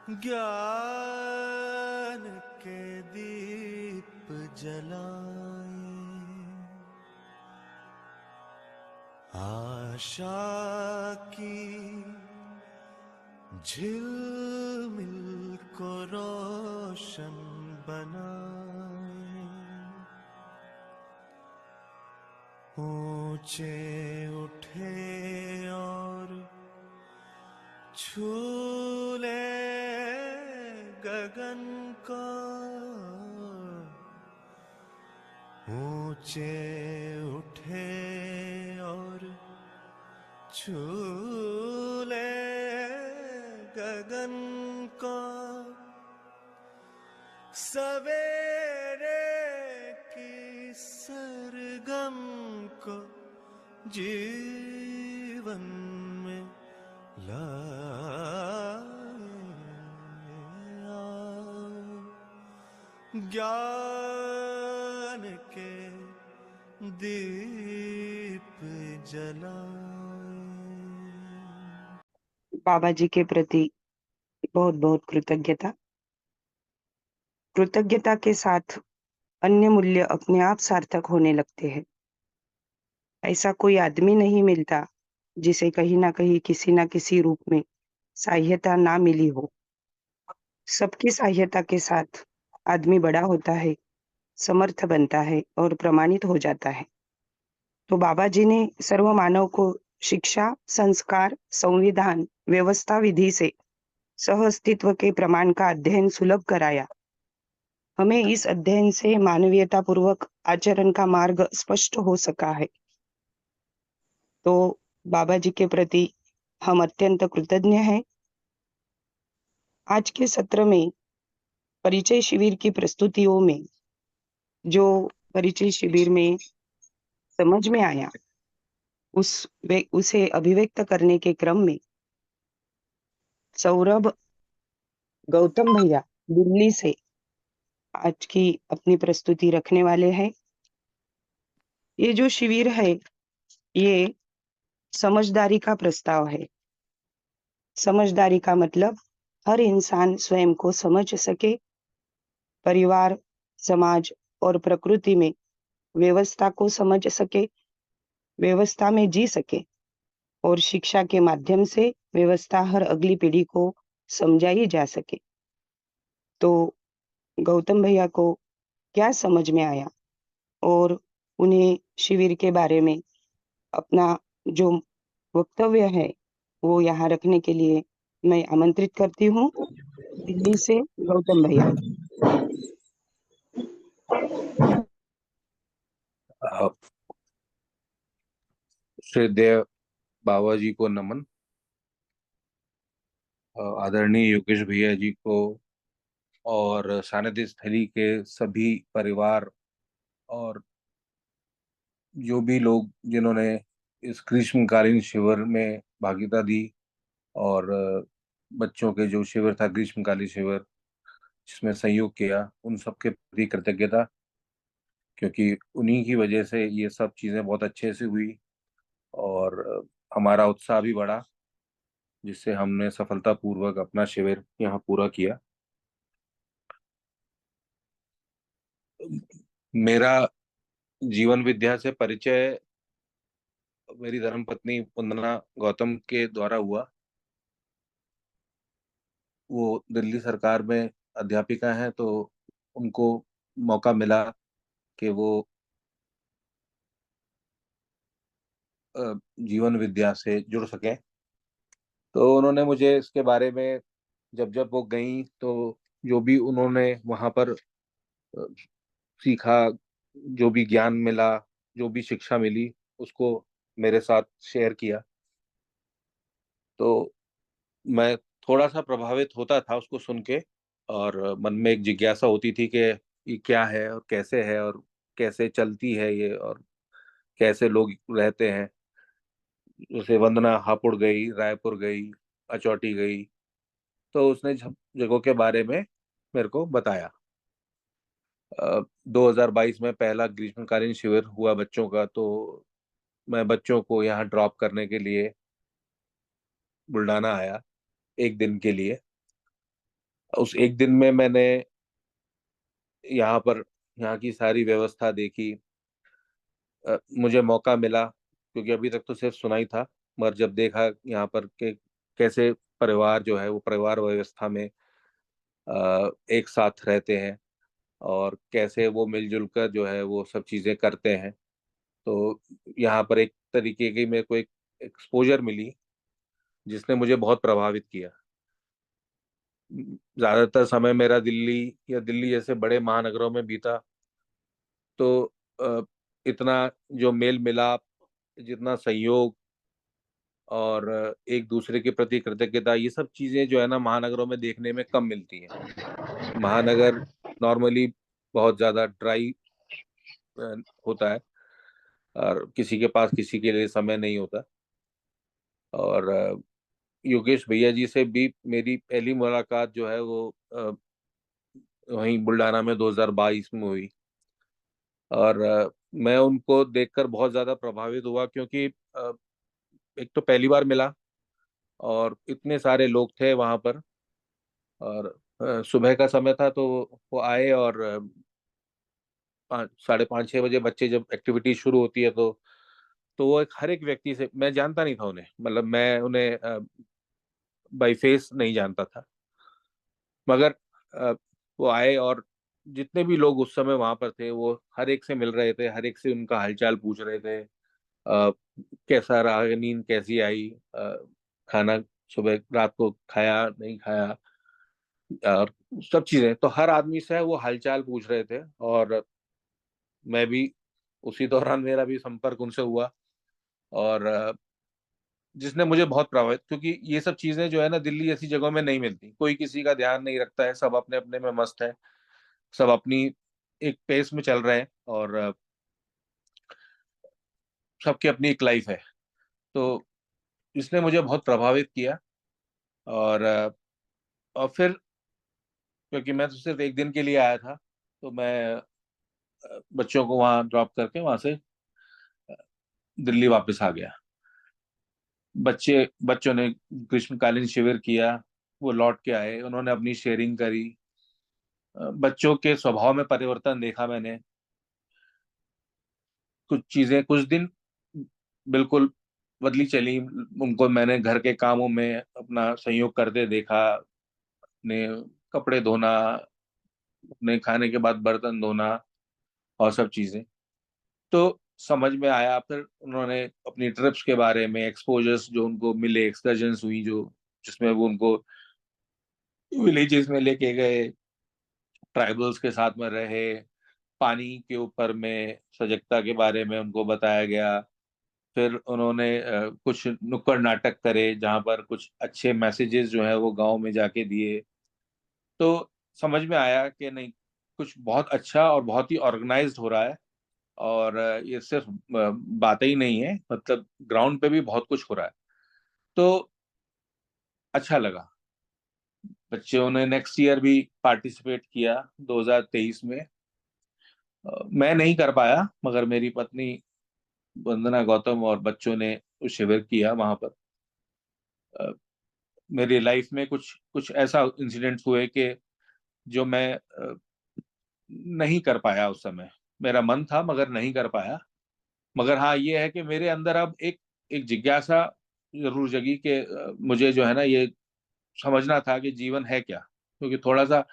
ज्ञान के दीप जलाए, आशा की झिलमिल को रोशन बनाए, ऊंचे उठे और छू ले गगन को, ऊंचे उठे और छू ले गगन को, सवेरे की सरगम को जीवन में लाया, ज्ञान के दीप जलाए। बाबा जी के प्रति बहुत बहुत कृतज्ञता। कृतज्ञता के साथ अन्य मूल्य अपने आप सार्थक होने लगते हैं। ऐसा कोई आदमी नहीं मिलता जिसे कहीं ना कहीं किसी ना किसी रूप में सहायता ना मिली हो। सबकी सहायता के साथ आदमी बड़ा होता है, समर्थ बनता है और प्रमाणित हो जाता है। तो बाबा जी ने सर्व मानव को शिक्षा, संस्कार, संविधान, व्यवस्था विधि से सह अस्तित्व के प्रमाण का अध्ययन सुलभ कराया। हमें इस अध्ययन से मानवीयता पूर्वक आचरण का मार्ग स्पष्ट हो सका है। तो बाबा जी के प्रति हम अत्यंत कृतज्ञ हैं। आज के सत्र में परिचय शिविर की प्रस्तुतियों में जो परिचय शिविर में समझ में आया उसे अभिव्यक्त करने के क्रम में सौरभ गौतम भैया दिल्ली से आज की अपनी प्रस्तुति रखने वाले हैं। ये जो शिविर है ये समझदारी का प्रस्ताव है। समझदारी का मतलब हर इंसान स्वयं को समझ सके, परिवार, समाज और प्रकृति में व्यवस्था को समझ सके, व्यवस्था में जी सके और शिक्षा के माध्यम से व्यवस्था हर अगली पीढ़ी को समझाई जा सके। तो गौतम भैया को क्या समझ में आया और उन्हें शिविर के बारे में अपना जो वक्तव्य है वो यहाँ रखने के लिए मैं आमंत्रित करती हूँ दिल्ली से गौतम भैया। श्रद्धेय बाबा जी को नमन। आदरणीय योगेश भैया जी को और सानिध्य स्थली के सभी परिवार और जो भी लोग जिन्होंने इस ग्रीष्मकालीन शिविर में भागीदारी दी और बच्चों के जो शिविर था ग्रीष्मकालीन शिविर जिसमें सहयोग किया, उन सबके प्रति कृतज्ञता, क्योंकि उन्हीं की वजह से ये सब चीज़ें बहुत अच्छे से हुई और हमारा उत्साह भी बढ़ा, जिससे हमने सफलतापूर्वक अपना शिविर यहाँ पूरा किया। मेरा जीवन विद्या से परिचय मेरी धर्मपत्नी वंदना गौतम के द्वारा हुआ। वो दिल्ली सरकार में अध्यापिका हैं, तो उनको मौका मिला कि वो जीवन विद्या से जुड़ सके। तो उन्होंने मुझे इसके बारे में जब जब वो गई तो जो भी उन्होंने वहां पर सीखा, जो भी ज्ञान मिला, जो भी शिक्षा मिली, उसको मेरे साथ शेयर किया। तो मैं थोड़ा सा प्रभावित होता था उसको सुन के, और मन में एक जिज्ञासा होती थी कि ये क्या है और कैसे चलती है ये, और कैसे लोग रहते हैं। जैसे वंदना हापुड़ गई, रायपुर गई, अचौटी गई, तो उसने जगहों के बारे में मेरे को बताया। 2022 में पहला ग्रीष्मकालीन शिविर हुआ बच्चों का, तो मैं बच्चों को यहाँ ड्रॉप करने के लिए बुल्डाना आया एक दिन के लिए। उस एक दिन में मैंने यहाँ की सारी व्यवस्था देखी। मुझे मौका मिला, क्योंकि अभी तक तो सिर्फ सुना ही था, मगर जब देखा यहाँ पर के कैसे परिवार जो है वो परिवार व्यवस्था में एक साथ रहते हैं, और कैसे वो मिलजुल कर जो है वो सब चीजें करते हैं। तो यहाँ पर एक तरीके की मेरे को एक एक्सपोजर मिली, जिसने मुझे बहुत प्रभावित किया। ज्यादातर समय मेरा दिल्ली या दिल्ली जैसे बड़े महानगरों में बीता, तो इतना जो मेल मिलाप, जितना सहयोग और एक दूसरे के प्रति कृतज्ञता, ये सब चीजें जो है ना महानगरों में देखने में कम मिलती हैं। महानगर नॉर्मली बहुत ज्यादा ड्राई होता है, और किसी के पास किसी के लिए समय नहीं होता। और योगेश भैया जी से भी मेरी पहली मुलाकात जो है वो वहीं बुल्डाना में 2022 में हुई। और मैं उनको देखकर बहुत ज्यादा प्रभावित हुआ, क्योंकि एक तो पहली बार मिला, और इतने सारे लोग थे वहां पर। और सुबह का समय था, तो वो आए, और 5:30-6 बजे बच्चे जब एक्टिविटी शुरू होती है, तो वो हर एक व्यक्ति से, मैं जानता नहीं था उन्हें, मतलब मैं उन्हें बाई फेस नहीं जानता था, मगर वो आए, और जितने भी लोग उस समय वहां पर थे वो हर एक से मिल रहे थे, हर एक से उनका हालचाल पूछ रहे थे। कैसा रहा, नींद कैसी आई, खाना सुबह रात को खाया नहीं खाया, और सब चीजें, तो हर आदमी से वो हालचाल पूछ रहे थे। और मैं भी उसी दौरान मेरा भी संपर्क उनसे हुआ, और जिसने मुझे बहुत प्रभावित, क्योंकि ये सब चीजें जो है ना दिल्ली जैसी जगहों में नहीं मिलती, कोई किसी का ध्यान नहीं रखता है, सब अपने अपने में मस्त है, सब अपनी एक पेस में चल रहे हैं, और सबकी अपनी एक लाइफ है। तो इसने मुझे बहुत प्रभावित किया। और फिर, क्योंकि मैं तो सिर्फ एक दिन के लिए आया था, तो मैं बच्चों को वहां ड्रॉप करके वहां से दिल्ली वापस आ गया। बच्चों ने ग्रीष्मकालीन शिविर किया, वो लौट के आए, उन्होंने अपनी शेयरिंग करी। बच्चों के स्वभाव में परिवर्तन देखा मैंने। कुछ चीजें कुछ दिन बिल्कुल बदली चली, उनको मैंने घर के कामों में अपना सहयोग करते देखा, अपने कपड़े धोना, अपने खाने के बाद बर्तन धोना, और सब चीजें। तो समझ में आया। फिर उन्होंने अपनी ट्रिप्स के बारे में, एक्सपोजर्स जो उनको मिले, एक्सकर्जन्स हुई जो, जिसमें वो उनको विलेजेस में लेके गए, ट्राइबल्स के साथ में रहे, पानी के ऊपर में सजगता के बारे में उनको बताया गया। फिर उन्होंने कुछ नुक्कड़ नाटक करे, जहाँ पर कुछ अच्छे मैसेजेस जो है वो गांव में जाके दिए। तो समझ में आया कि नहीं, कुछ बहुत अच्छा और बहुत ही ऑर्गेनाइज्ड हो रहा है। और ये सिर्फ बातें ही नहीं है, मतलब ग्राउंड पे भी बहुत कुछ हो रहा है। तो अच्छा लगा। बच्चों ने नेक्स्ट ईयर भी पार्टिसिपेट किया 2023 में। मैं नहीं कर पाया, मगर मेरी पत्नी वंदना गौतम और बच्चों ने शिविर किया वहां पर। अ, मेरी लाइफ में कुछ कुछ ऐसा इंसिडेंट्स हुए कि जो मैं नहीं कर पाया उस समय। मेरा मन था मगर नहीं कर पाया। मगर हाँ, ये है कि मेरे अंदर अब एक एक जिज्ञासा जरूर जगी कि मुझे जो है ना ये समझना था कि जीवन है क्या। क्योंकि थोड़ा सा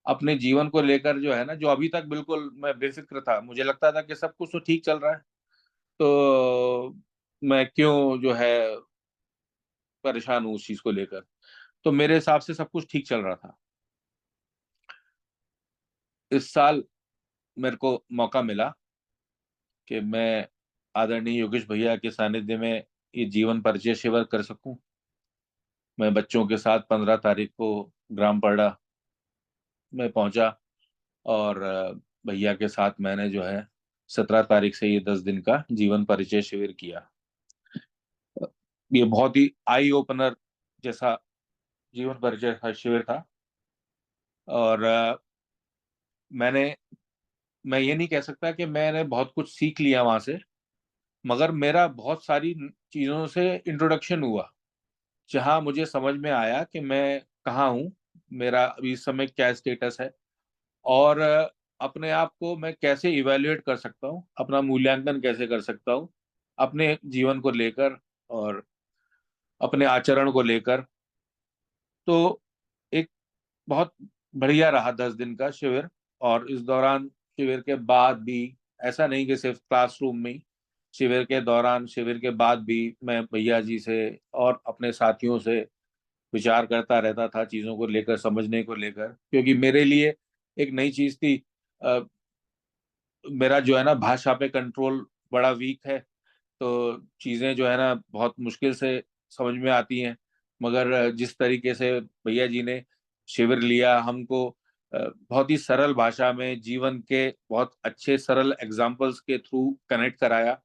अपने जीवन को लेकर जो है ना, जो अभी तक बिल्कुल मैं बेफिक्र था, मुझे लगता था कि सब कुछ तो ठीक चल रहा है, तो मैं क्यों जो है परेशान हूँ उस चीज को लेकर। तो मेरे हिसाब से सब कुछ ठीक चल रहा था। इस साल मेरे को मौका मिला कि मैं आदरणीय योगेश भैया के सानिध्य में ये जीवन परिचय शिविर कर सकूं। मैं बच्चों के साथ 15 तारीख को ग्राम पड़ा में पहुंचा, और भैया के साथ मैंने जो है 17 तारीख से ये 10 दिन का जीवन परिचय शिविर किया। ये बहुत ही आई ओपनर जैसा जीवन परिचय शिविर था। और मैंने मैं ये नहीं कह सकता कि मैंने बहुत कुछ सीख लिया वहां से, मगर मेरा बहुत सारी चीजों से इंट्रोडक्शन हुआ, जहां मुझे समझ में आया कि मैं कहाँ हूँ, मेरा अभी इस समय क्या स्टेटस है, और अपने आप को मैं कैसे इवेल्युएट कर सकता हूँ, अपना मूल्यांकन कैसे कर सकता हूँ अपने जीवन को लेकर और अपने आचरण को लेकर। तो एक बहुत बढ़िया रहा 10 दिन का शिविर। और इस दौरान, शिविर के बाद भी, ऐसा नहीं कि सिर्फ क्लासरूम में ही, शिविर के दौरान, शिविर के बाद भी मैं भैया जी से और अपने साथियों से विचार करता रहता था, चीजों को लेकर, समझने को लेकर, क्योंकि मेरे लिए एक नई चीज थी। अ, मेरा जो है ना भाषा पे कंट्रोल बड़ा वीक है, तो चीजें जो है ना बहुत मुश्किल से समझ में आती हैं। मगर जिस तरीके से भैया जी ने शिविर लिया, हमको बहुत ही सरल भाषा में जीवन के बहुत अच्छे सरल एग्जाम्पल्स के थ्रू कनेक्ट कराया,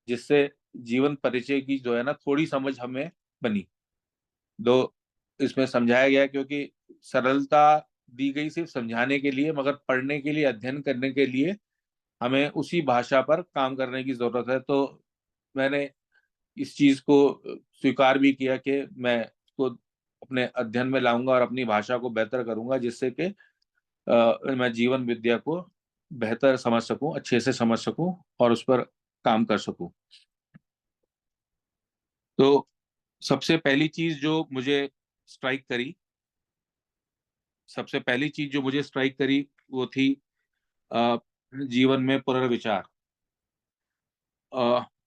जिससे जीवन परिचय की जो है ना थोड़ी समझ हमें बनी। दो, इसमें समझाया गया, क्योंकि सरलता दी गई सिर्फ समझाने के लिए, मगर पढ़ने के लिए, अध्ययन करने के लिए हमें उसी भाषा पर काम करने की जरूरत है। तो मैंने इस चीज को स्वीकार भी किया कि मैं इसको अपने अध्ययन में लाऊंगा और अपनी भाषा को बेहतर करूंगा, जिससे कि मैं जीवन विद्या को बेहतर समझ सकूं, अच्छे से समझ सकूं और उस पर काम कर सकूं। तो सबसे पहली चीज जो मुझे स्ट्राइक करी सबसे पहली चीज जो मुझे स्ट्राइक करी वो थी अ, जीवन में पुनर्विचार।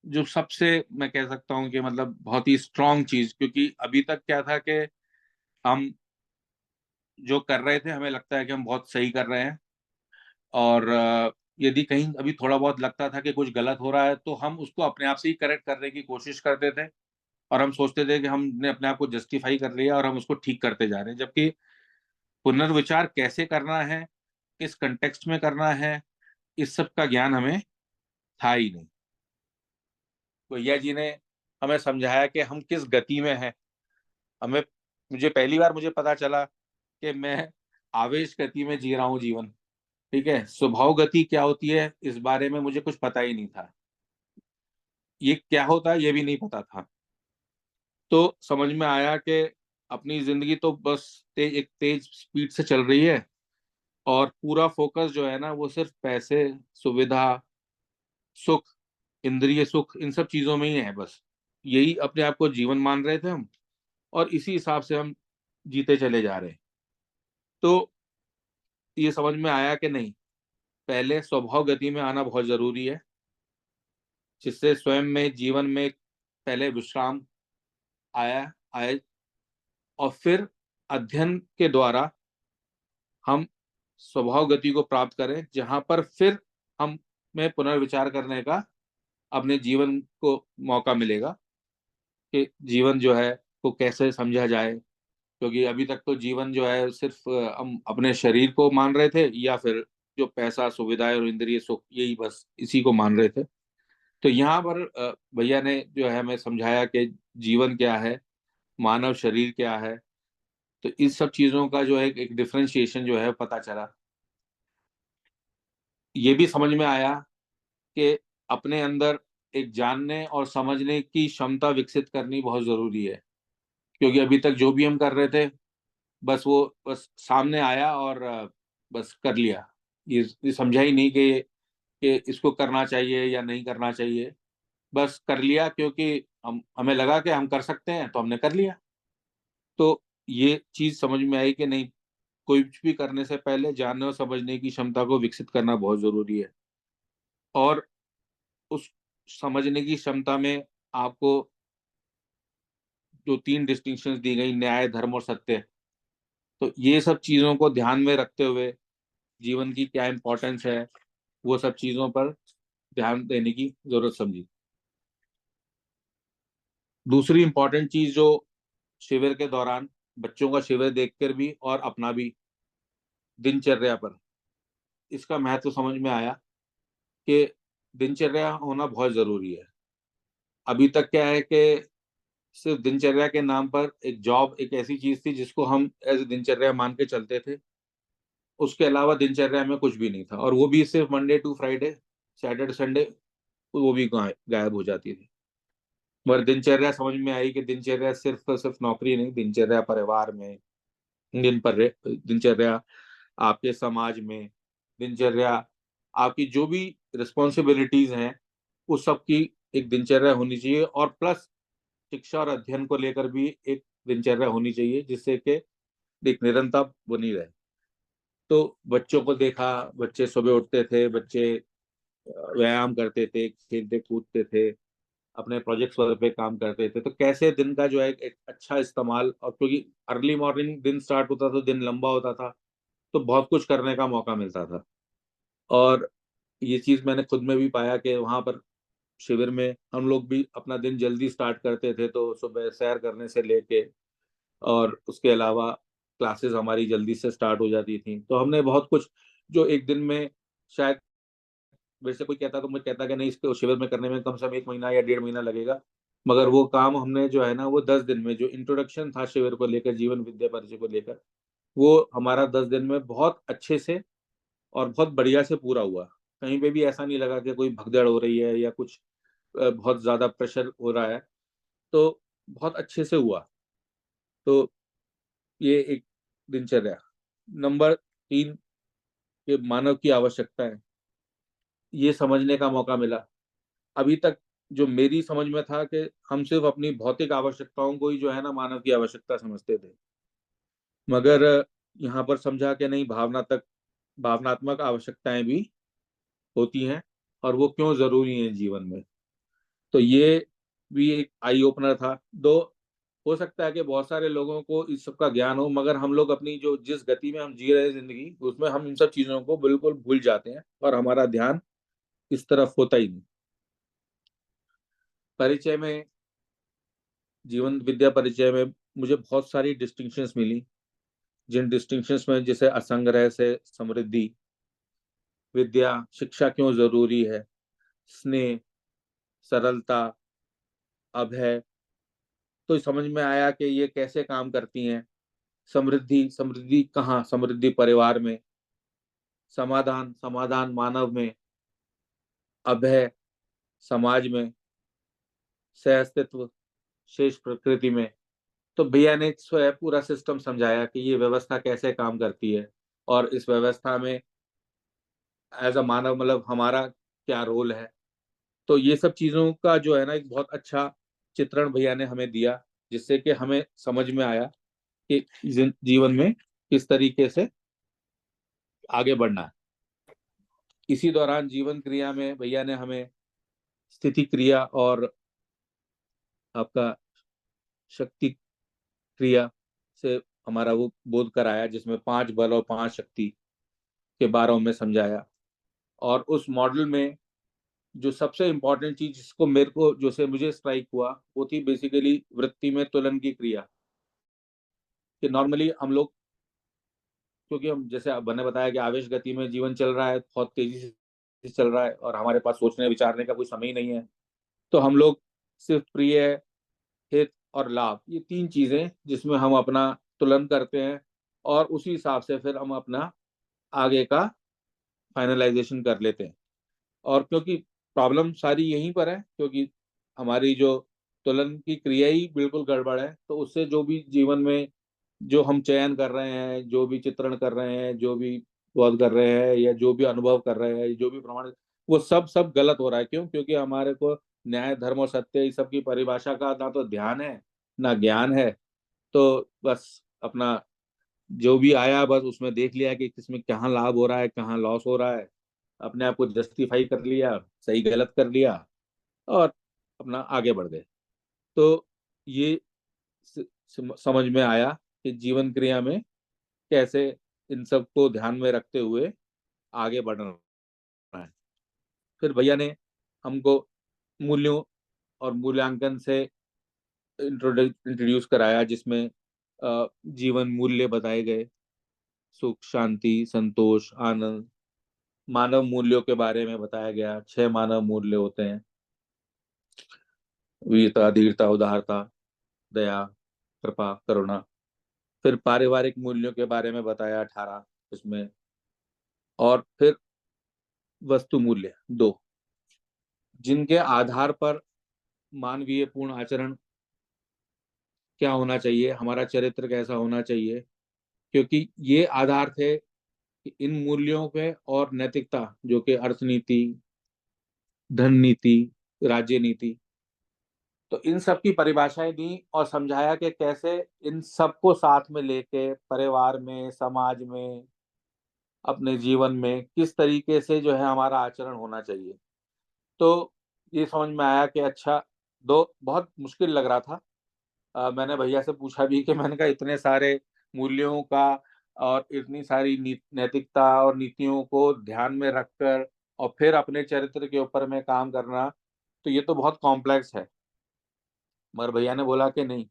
जो सबसे, मैं कह सकता हूँ कि मतलब बहुत ही स्ट्रांग चीज, क्योंकि अभी तक क्या था कि हम जो कर रहे थे हमें लगता है कि हम बहुत सही कर रहे हैं, और यदि कहीं अभी थोड़ा बहुत लगता था कि कुछ गलत हो रहा है तो हम उसको अपने आप से ही करेक्ट करने की कोशिश करते थे, और हम सोचते थे कि हमने अपने आप को जस्टिफाई कर लिया और हम उसको ठीक करते जा रहे हैं। जबकि पुनर्विचार कैसे करना है, किस कंटेक्स्ट में करना है, इस सब का ज्ञान हमें था ही नहीं। भैया जी ने हमें समझाया कि हम किस गति में हैं। हमें मुझे पहली बार मुझे पता चला कि मैं आवेश गति में जी रहा हूँ जीवन। ठीक है, स्वभाव गति क्या होती है इस बारे में मुझे कुछ पता ही नहीं था। ये क्या होता है ये भी नहीं पता था। तो समझ में आया कि अपनी जिंदगी तो बस एक तेज स्पीड से चल रही है, और पूरा फोकस जो है ना वो सिर्फ पैसे, सुविधा, सुख, इंद्रिय सुख, इन सब चीजों में ही है। बस यही अपने आप को जीवन मान रहे थे हम, और इसी हिसाब से हम जीते चले जा रहे हैं। तो ये समझ में आया कि नहीं, पहले स्वभाव गति में आना बहुत जरूरी है, जिससे स्वयं में जीवन में पहले विश्राम आया आए, और फिर अध्ययन के द्वारा हम स्वभाव गति को प्राप्त करें, जहां पर फिर हम में पुनर्विचार करने का अपने जीवन को मौका मिलेगा कि जीवन जो है को कैसे समझा जाए। क्योंकि अभी तक तो जीवन जो है सिर्फ हम अपने शरीर को मान रहे थे, या फिर जो पैसा, सुविधाएं और इंद्रिय सुख, यही बस इसी को मान रहे थे। तो यहाँ पर भैया ने जो है हमें समझाया कि जीवन क्या है, मानव शरीर क्या है। तो इस सब चीजों का जो है एक डिफरेंशिएशन जो है पता चला। ये भी समझ में आया कि अपने अंदर एक जानने और समझने की क्षमता विकसित करनी बहुत जरूरी है। क्योंकि अभी तक जो भी हम कर रहे थे, बस वो बस सामने आया और बस कर लिया। ये समझा ही नहीं कि इसको करना चाहिए या नहीं करना चाहिए। बस कर लिया, क्योंकि हमें लगा कि हम कर सकते हैं तो हमने कर लिया। तो ये चीज समझ में आई कि नहीं, कोई कुछ भी करने से पहले जानने और समझने की क्षमता को विकसित करना बहुत जरूरी है। और उस समझने की क्षमता में आपको जो 3 डिस्टिंक्शंस दी गई, न्याय, धर्म और सत्य, तो ये सब चीजों को ध्यान में रखते हुए जीवन की क्या इंपॉर्टेंस है, वो सब चीजों पर ध्यान देने की जरूरत समझी। दूसरी इंपॉर्टेंट चीज जो शिविर के दौरान, बच्चों का शिविर देखकर भी और अपना भी, दिनचर्या पर इसका महत्व समझ में आया कि दिनचर्या होना बहुत जरूरी है। अभी तक क्या है कि सिर्फ दिनचर्या के नाम पर एक जॉब एक ऐसी चीज थी जिसको हम एज दिनचर्या मान के चलते थे। उसके अलावा दिनचर्या में कुछ भी नहीं था, और वो भी सिर्फ Monday to Friday, Saturday Sunday वो भी गायब हो जाती थी। मगर दिनचर्या समझ में आई कि दिनचर्या सिर्फ सिर्फ नौकरी नहीं, दिनचर्या परिवार में, दिनचर्या आपके समाज में, दिनचर्या आपकी जो भी रिस्पॉन्सिबिलिटीज हैं उस सब की एक दिनचर्या होनी चाहिए, और प्लस शिक्षा और अध्ययन को लेकर भी एक दिनचर्या होनी चाहिए, जिससे कि एक निरंतरता बनी रहे। तो बच्चों को देखा, बच्चे सुबह उठते थे, बच्चे व्यायाम करते थे, खेलते कूदते थे, अपने प्रोजेक्ट्स वगैरह पे काम करते थे, तो कैसे दिन का जो है एक अच्छा इस्तेमाल, और क्योंकि अर्ली मॉर्निंग दिन स्टार्ट होता था तो दिन लंबा होता था, तो बहुत कुछ करने का मौका मिलता था। और ये चीज मैंने खुद में भी पाया कि वहां पर शिविर में हम लोग भी अपना दिन जल्दी स्टार्ट करते थे, तो सुबह सैर करने से लेके और उसके अलावा क्लासेस हमारी जल्दी से स्टार्ट हो जाती थी, तो हमने बहुत कुछ जो एक दिन में शायद वैसे कोई कहता तो मैं कहता कि नहीं, इसको शिविर में करने में कम से कम 1 महीना या 1.5 महीना लगेगा, मगर वो काम हमने जो है ना वो 10 दिन में, जो इंट्रोडक्शन था शिविर को लेकर, जीवन विद्या परिचय को लेकर, वो हमारा 10 दिन में बहुत अच्छे से और बहुत बढ़िया से पूरा हुआ। कहीं पे भी ऐसा नहीं लगा कि कोई भगदड़ हो रही है या कुछ बहुत ज्यादा प्रेशर हो रहा है, तो बहुत अच्छे से हुआ। तो ये एक दिनचर्या। नंबर 3, ये मानव की आवश्यकता है, ये समझने का मौका मिला। अभी तक जो मेरी समझ में था कि हम सिर्फ अपनी भौतिक आवश्यकताओं को ही जो है ना मानव की आवश्यकता समझते थे, मगर यहाँ पर समझा कि नहीं, भावनात्मक आवश्यकताएं भी होती हैं, और वो क्यों जरूरी हैं जीवन में। तो ये भी एक आई ओपनर था। दो, हो सकता है कि बहुत सारे लोगों को इस सब का ज्ञान हो, मगर हम लोग अपनी जो जिस गति में हम जी रहे हैं जिंदगी, उसमें हम इन सब चीजों को बिल्कुल भूल जाते हैं और हमारा ध्यान इस तरफ होता ही नहीं। परिचय में, जीवन विद्या परिचय में मुझे बहुत सारी डिस्टिंक्शंस मिली, जिन डिस्टिंक्शंस में जैसे असंग्रह से समृद्धि, विद्या शिक्षा क्यों जरूरी है, स्नेह, सरलता, अभय, तो समझ में आया कि ये कैसे काम करती हैं। समृद्धि, समृद्धि कहाँ? समृद्धि परिवार में। समाधान, समाधान मानव में। अभय, समाज में। सह अस्तित्व, शेष प्रकृति में। तो भैया ने स्वयं पूरा सिस्टम समझाया कि ये व्यवस्था कैसे काम करती है, और इस व्यवस्था में एज अ मानव मतलब हमारा क्या रोल है। तो ये सब चीजों का जो है ना एक बहुत अच्छा चित्रण भैया ने हमें दिया, जिससे कि हमें समझ में आया कि जीवन में किस तरीके से आगे बढ़ना है। इसी दौरान जीवन क्रिया में भैया ने हमें स्थिति क्रिया और आपका शक्ति क्रिया से हमारा वो बोध कराया, जिसमें 5 बल और 5 शक्ति के बारे में समझाया। और उस मॉडल में जो सबसे इम्पोर्टेंट चीज जिसको मेरे को जो से मुझे स्ट्राइक हुआ, वो थी बेसिकली वृत्ति में तुलन की क्रिया। कि नॉर्मली हम लोग, क्योंकि हम जैसे मैंने बताया कि आवेश गति में जीवन चल रहा है, बहुत तेजी से चल रहा है, और हमारे पास सोचने विचारने का कोई समय ही नहीं है, तो हम लोग सिर्फ प्रिय, हित और लाभ, ये 3 चीजें जिसमें हम अपना तुलन करते हैं, और उसी हिसाब से फिर हम अपना आगे का फाइनलाइजेशन कर लेते हैं। और क्योंकि प्रॉब्लम सारी यहीं पर है, क्योंकि हमारी जो तुलन की क्रिया ही बिल्कुल गड़बड़ है, तो उससे जो भी जीवन में जो हम चयन कर रहे हैं, जो भी चित्रण कर रहे हैं, जो भी बोध कर रहे हैं, या जो भी अनुभव कर रहे हैं, जो भी प्रमाण, वो सब सब गलत हो रहा है। क्यों? क्योंकि हमारे को न्याय, धर्म और सत्य इस सब की परिभाषा का ना तो ध्यान है, ना ज्ञान है। तो बस अपना जो भी आया बस उसमें देख लिया कि किसमें कहाँ लाभ हो रहा है, कहाँ लॉस हो रहा है, अपने आप को जस्टिफाई कर लिया, सही गलत कर लिया, और अपना आगे बढ़ गए। तो ये समझ में आया कि जीवन क्रिया में कैसे इन सब को ध्यान में रखते हुए आगे बढ़ना है। फिर भैया ने हमको मूल्यों और मूल्यांकन से इंट्रोड्यूस कराया, जिसमें जीवन मूल्य बताए गए, सुख, शांति, संतोष, आनंद। मानव मूल्यों के बारे में बताया गया, 6 मानव मूल्य होते हैं: वीरता, धीरता, उदारता, दया, कृपा, करुणा। फिर पारिवारिक मूल्यों के बारे में बताया, 18 इसमें। और फिर वस्तु मूल्य 2, जिनके आधार पर मानवीय पूर्ण आचरण क्या होना चाहिए, हमारा चरित्र कैसा होना चाहिए, क्योंकि ये आधार थे कि इन मूल्यों पे और नैतिकता, जो कि अर्थनीति, धन नीति, राज्य नीति, तो इन सब की परिभाषाएं दी और समझाया कि कैसे इन सबको साथ में लेके परिवार में, समाज में, अपने जीवन में किस तरीके से जो है हमारा आचरण होना चाहिए। तो ये समझ में आया कि अच्छा, दो बहुत मुश्किल लग रहा था। मैंने भैया से पूछा भी कि मैंने कहा इतने सारे मूल्यों का और इतनी सारी नैतिकता और नीतियों को ध्यान में रखकर और फिर अपने चरित्र के ऊपर में काम करना, तो ये तो बहुत कॉम्प्लेक्स है। मगर भैया ने बोला कि नहीं,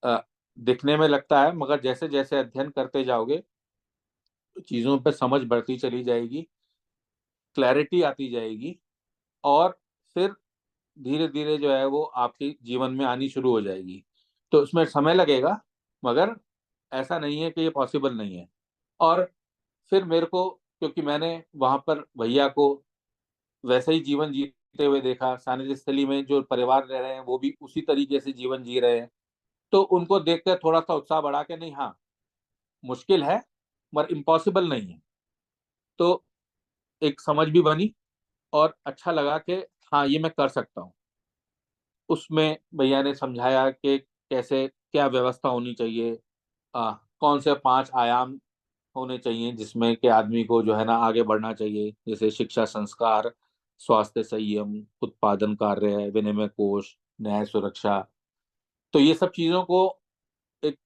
अ, दिखने में लगता है, मगर जैसे जैसे अध्ययन करते जाओगे तो चीजों पे समझ बढ़ती चली जाएगी, क्लैरिटी आती जाएगी, और फिर धीरे धीरे जो है वो आपके जीवन में आनी शुरू हो जाएगी। तो उसमें समय लगेगा, मगर ऐसा नहीं है कि ये पॉसिबल नहीं है। और फिर मेरे को, क्योंकि मैंने वहां पर भैया को वैसे ही जीवन जीते हुए देखा, सानिध्य स्थली में जो परिवार रह रहे हैं वो भी उसी तरीके से जीवन जी रहे हैं, तो उनको देखकर थोड़ा सा उत्साह बढ़ा के नहीं, हाँ, मुश्किल है मगर इम्पॉसिबल नहीं है। तो एक समझ भी बनी और अच्छा लगा कि हाँ, ये मैं कर सकता हूँ। उसमें भैया ने समझाया कि कैसे क्या व्यवस्था होनी चाहिए, कौन से 5 आयाम होने चाहिए जिसमें कि आदमी को जो है ना आगे बढ़ना चाहिए, जैसे शिक्षा, संस्कार, स्वास्थ्य, संयम, उत्पादन कार्य, विनिमय कोष, न्याय, सुरक्षा। तो ये सब चीजों को एक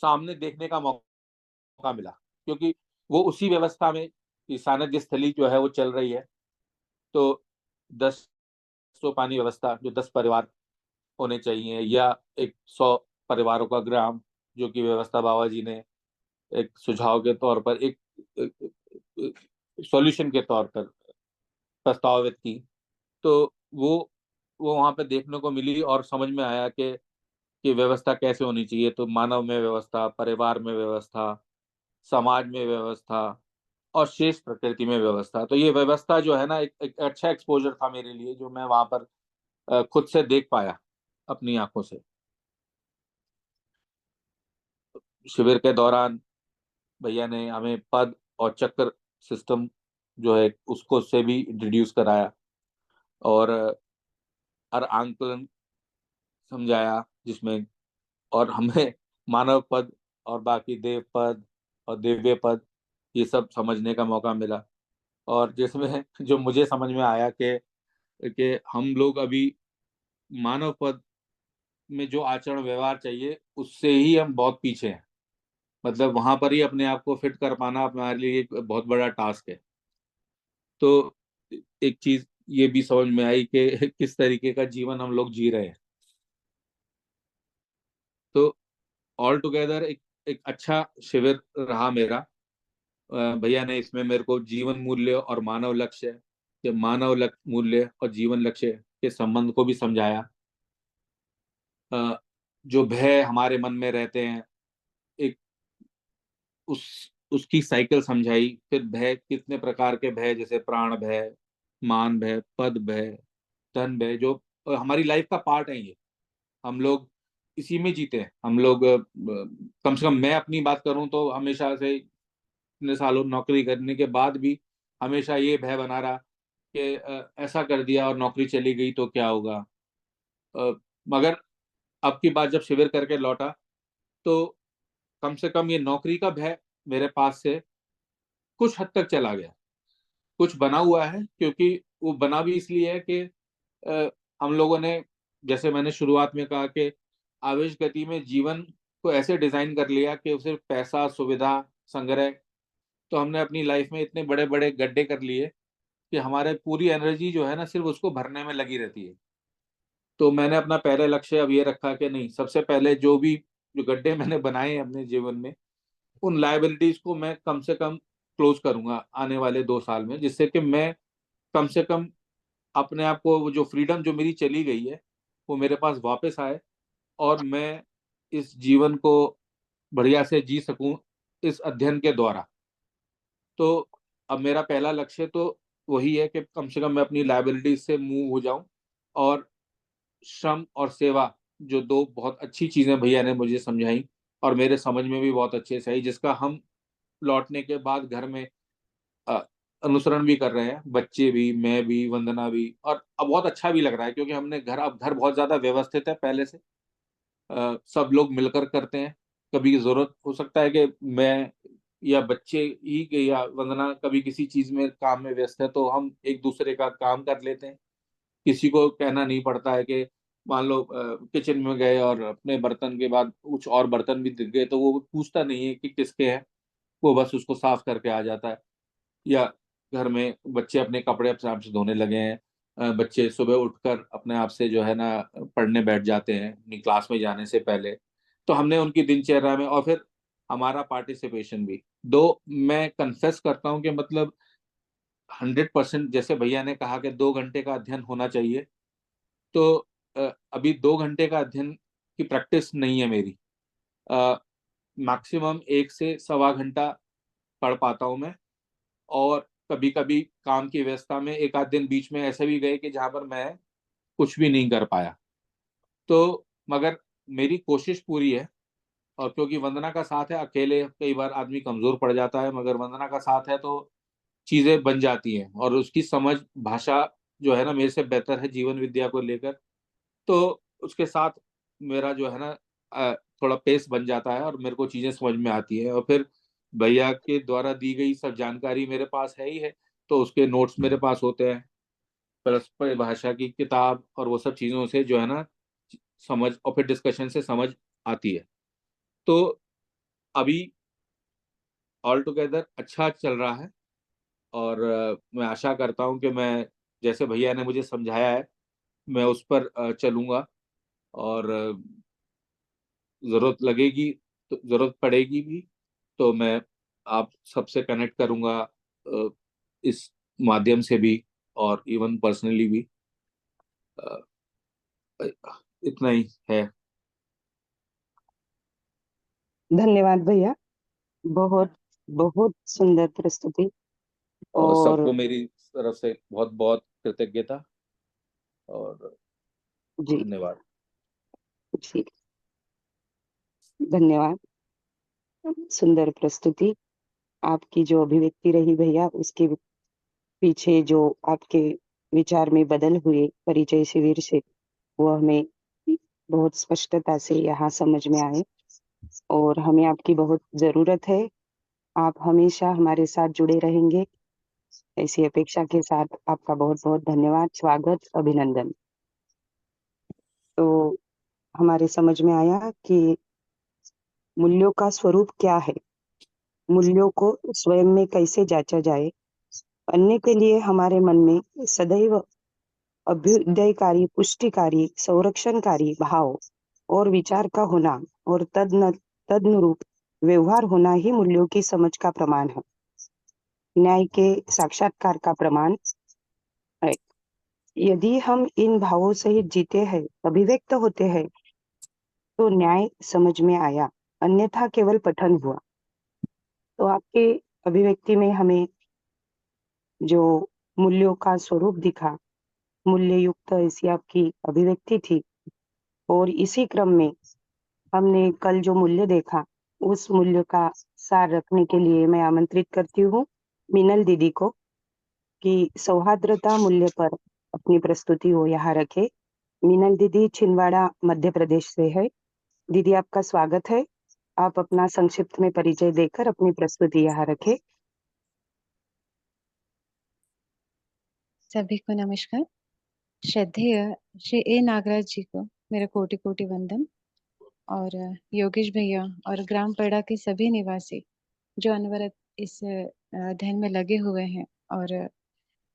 सामने देखने का मौका मिला, क्योंकि वो उसी व्यवस्था में कि सानध्य स्थली जो है वो चल रही है। तो 10 पानी व्यवस्था, जो 10 परिवार होने चाहिए, या एक 100 परिवारों का ग्राम, जो कि व्यवस्था बाबा जी ने एक सुझाव के तौर पर, एक सॉल्यूशन के तौर पर प्रस्तावित की। तो वो वो वहां पे देखने को मिली और समझ में आया कि व्यवस्था कैसे होनी चाहिए। तो मानव में व्यवस्था, परिवार में व्यवस्था, समाज में व्यवस्था, और शेष प्रकृति में व्यवस्था। तो ये व्यवस्था जो है ना, एक अच्छा एक्सपोजर था मेरे लिए, जो मैं वहां पर खुद से देख पाया अपनी आंखों से। शिविर के दौरान भैया ने हमें पद और चक्र सिस्टम जो है उसको से भी इंट्रोड्यूस कराया, और हर आंकलन समझाया, जिसमें और हमें मानव पद और बाकी देव पद और दिव्य पद, ये सब समझने का मौका मिला। और जिसमें जो मुझे समझ में आया कि हम लोग अभी मानव पद में जो आचरण व्यवहार चाहिए उससे ही हम बहुत पीछे हैं। मतलब वहां पर ही अपने आप को फिट कर पाना हमारे लिए एक बहुत बड़ा टास्क है। तो एक चीज ये भी समझ में आई कि किस तरीके का जीवन हम लोग जी रहे हैं। तो ऑल टुगेदर एक अच्छा शिविर रहा मेरा। भैया ने इसमें मेरे को जीवन मूल्य और मानव लक्ष्य के मूल्य और जीवन लक्ष्य के संबंध को भी समझाया। अ, जो भय हमारे मन में रहते हैं, एक उस उसकी साइकिल समझाई। फिर भय, कितने प्रकार के भय, जैसे प्राण भय, मान भय, पद भय, धन भय, जो हमारी लाइफ का पार्ट है। ये हम लोग इसी में जीते हैं। हम लोग कम से कम मैं अपनी बात करूं तो हमेशा से इतने सालों नौकरी करने के बाद भी हमेशा ये भय बना रहा कि ऐसा कर दिया और नौकरी चली गई तो क्या होगा। अ, मगर अब की बात जब शिविर करके लौटा, तो कम से कम ये नौकरी का भय मेरे पास से कुछ हद तक चला गया। कुछ बना हुआ है, क्योंकि वो बना भी इसलिए है कि अ, हम लोगों ने, जैसे मैंने शुरुआत में कहा कि आवेश गति में जीवन को ऐसे डिजाइन कर लिया कि सिर्फ पैसा, सुविधा, संग्रह, तो हमने अपनी लाइफ में इतने बड़े बड़े गड्ढे कर लिए कि हमारे पूरी एनर्जी जो है ना सिर्फ उसको भरने में लगी रहती है। तो मैंने अपना पहले लक्ष्य अब ये रखा कि नहीं, सबसे पहले जो गड्ढे मैंने बनाए हैं अपने जीवन में, उन लायबिलिटीज को मैं कम से कम क्लोज करूंगा आने वाले 2 साल में, जिससे कि मैं कम से कम अपने आप को, वो जो फ्रीडम जो मेरी चली गई है वो मेरे पास वापस आए, और मैं इस जीवन को बढ़िया से जी सकूं इस अध्ययन के द्वारा। तो अब मेरा पहला लक्ष्य तो वही है कि कम से कम मैं अपनी लायबिलिटीज से मूव हो जाऊं, और श्रम और सेवा, जो दो बहुत अच्छी चीजें भैया ने मुझे समझाई, और मेरे समझ में भी बहुत अच्छे से आई, जिसका हम लौटने के बाद घर में अ, अनुसरण भी कर रहे हैं, बच्चे भी, मैं भी, वंदना भी। और अब बहुत अच्छा भी लग रहा है क्योंकि हमने अब घर बहुत ज्यादा व्यवस्थित है पहले से। सब लोग मिलकर करते हैं। कभी जरूरत हो सकता है कि मैं या बच्चे ही के या वंदना कभी किसी चीज में काम में व्यस्त है, तो हम एक दूसरे का काम कर लेते हैं। किसी को कहना नहीं पड़ता है कि मान लो किचन में गए और अपने बर्तन के बाद कुछ और बर्तन भी दिख गए, तो वो पूछता नहीं है कि किसके हैं, वो बस उसको साफ करके आ जाता है। या घर में बच्चे अपने कपड़े अपने आप से धोने लगे हैं। बच्चे सुबह उठकर अपने आप से जो है ना पढ़ने बैठ जाते हैं अपनी क्लास में जाने से पहले। तो हमने उनकी दिनचर्या में, और फिर हमारा पार्टिसिपेशन भी। दो, मैं कन्फेस करता हूँ कि मतलब 100%, जैसे भैया ने कहा कि 2 घंटे का अध्ययन होना चाहिए, तो अभी 2 घंटे का अध्ययन की प्रैक्टिस नहीं है मेरी। मैक्सिमम 1 से 1.25 घंटा पढ़ पाता हूँ मैं। और कभी कभी काम की व्यस्तता में एक आध दिन बीच में ऐसे भी गए कि जहां पर मैं कुछ भी नहीं कर पाया। तो मगर मेरी कोशिश पूरी है। और क्योंकि वंदना का साथ है, अकेले कई बार आदमी कमजोर पड़ जाता है, मगर वंदना का साथ है तो चीजें बन जाती हैं। और उसकी समझ भाषा जो है ना मेरे से बेहतर है जीवन विद्या को लेकर। तो उसके साथ मेरा जो है ना थोड़ा पेस बन जाता है और मेरे को चीजें समझ में आती है। और फिर भैया के द्वारा दी गई सब जानकारी मेरे पास है ही है, तो उसके नोट्स मेरे पास होते हैं, प्लस भाषा की किताब और वो सब चीजों से जो है ना समझ, और फिर डिस्कशन से समझ आती है। तो अभी ऑल टुगेदर अच्छा चल रहा है। और मैं आशा करता हूँ कि मैं, जैसे भैया ने मुझे समझाया है, मैं उस पर चलूंगा। और जरूरत लगेगी तो जरूरत पड़ेगी भी, तो मैं आप सबसे कनेक्ट करूंगा इस माध्यम से भी, और इवन पर्सनली भी। अ, इतना ही है। धन्यवाद भैया। बहुत बहुत सुंदर प्रस्तुति। और और सबको मेरी तरफ से बहुत बहुत कृतज्ञता और जी धन्यवाद। जी, धन्यवाद। सुंदर प्रस्तुति। आपकी जो अभिव्यक्ति रही भैया, उसके पीछे जो आपके विचार में बदल हुए परिचय शिविर से, वो हमें बहुत स्पष्टता से यहाँ समझ में आए। और हमें आपकी बहुत जरूरत है। आप हमेशा हमारे साथ जुड़े रहेंगे, ऐसी अपेक्षा के साथ आपका बहुत बहुत धन्यवाद, स्वागत, अभिनंदन। तो हमारे समझ में आया कि मूल्यों का स्वरूप क्या है, मूल्यों को स्वयं में कैसे जांचा जाए, अन्य के लिए हमारे मन में सदैव अभ्युदयकारी, पुष्टिकारी, संरक्षणकारी भाव और विचार का होना और तदनुरूप व्यवहार होना ही मूल्यों की समझ का प्रमाण है, न्याय के साक्षात्कार का प्रमाण है। यदि हम इन भावों सहित जीते हैं, अभिव्यक्त होते हैं, तो न्याय समझ में आया, अन्यथा केवल पठन हुआ। तो आपके अभिव्यक्ति में हमें जो मूल्यों का स्वरूप दिखा, मूल्य युक्त ऐसी आपकी अभिव्यक्ति थी। और इसी क्रम में हमने कल जो मूल्य देखा, उस मूल्य का सार रखने के लिए मैं आमंत्रित करती हूँ मीनल दीदी को कि सौहार्द्रता मूल्य पर अपनी प्रस्तुति वो यहाँ रखे। मीनल दीदी छिंदवाड़ा मध्य प्रदेश से है। दीदी आपका स्वागत है। आप अपना संक्षिप्त में परिचय देकर अपनी प्रस्तुति यहाँ रखें। सभी को नमस्कार। श्रद्धेय श्री ए नागराज जी को मेरा कोटि कोटि वंदन। और योगेश भैया और ग्राम पेड़ा के सभी निवासी जो अनवरत इस अध्ययन में लगे हुए हैं और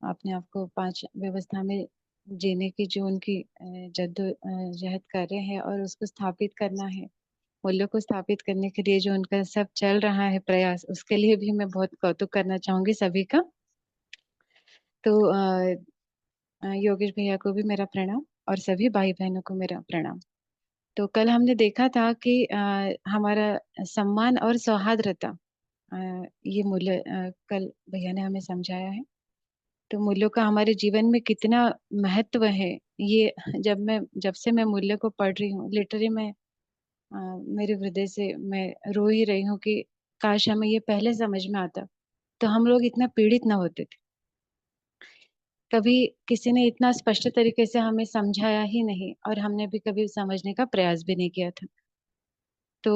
अपने आप को 5 व्यवस्था में जीने की जो उनकी जद्दोजहद कर रहे हैं और उसको स्थापित करना है, मूल्यों को स्थापित करने के लिए जो उनका सब चल रहा है प्रयास, उसके लिए भी मैं बहुत कौतुक करना चाहूंगी सभी का। तो योगेश भैया को भी मेरा प्रणाम और सभी भाई बहनों को मेरा प्रणाम। तो कल हमने देखा था कि हमारा सम्मान और सौहार्द्रता, ये मूल्य कल भैया ने हमें समझाया है। तो मूल्यों का हमारे जीवन में कितना महत्व है, ये जब से मैं मूल्य को पढ़ रही हूँ, लिटरली मैं मेरे हृदय से मैं रो ही रही हूँ कि काश हमें ये पहले समझ में आता तो हम लोग इतना पीड़ित ना होते थे। कभी किसी ने इतना स्पष्ट तरीके से हमें समझाया ही नहीं और हमने भी कभी समझने का प्रयास भी नहीं किया था। तो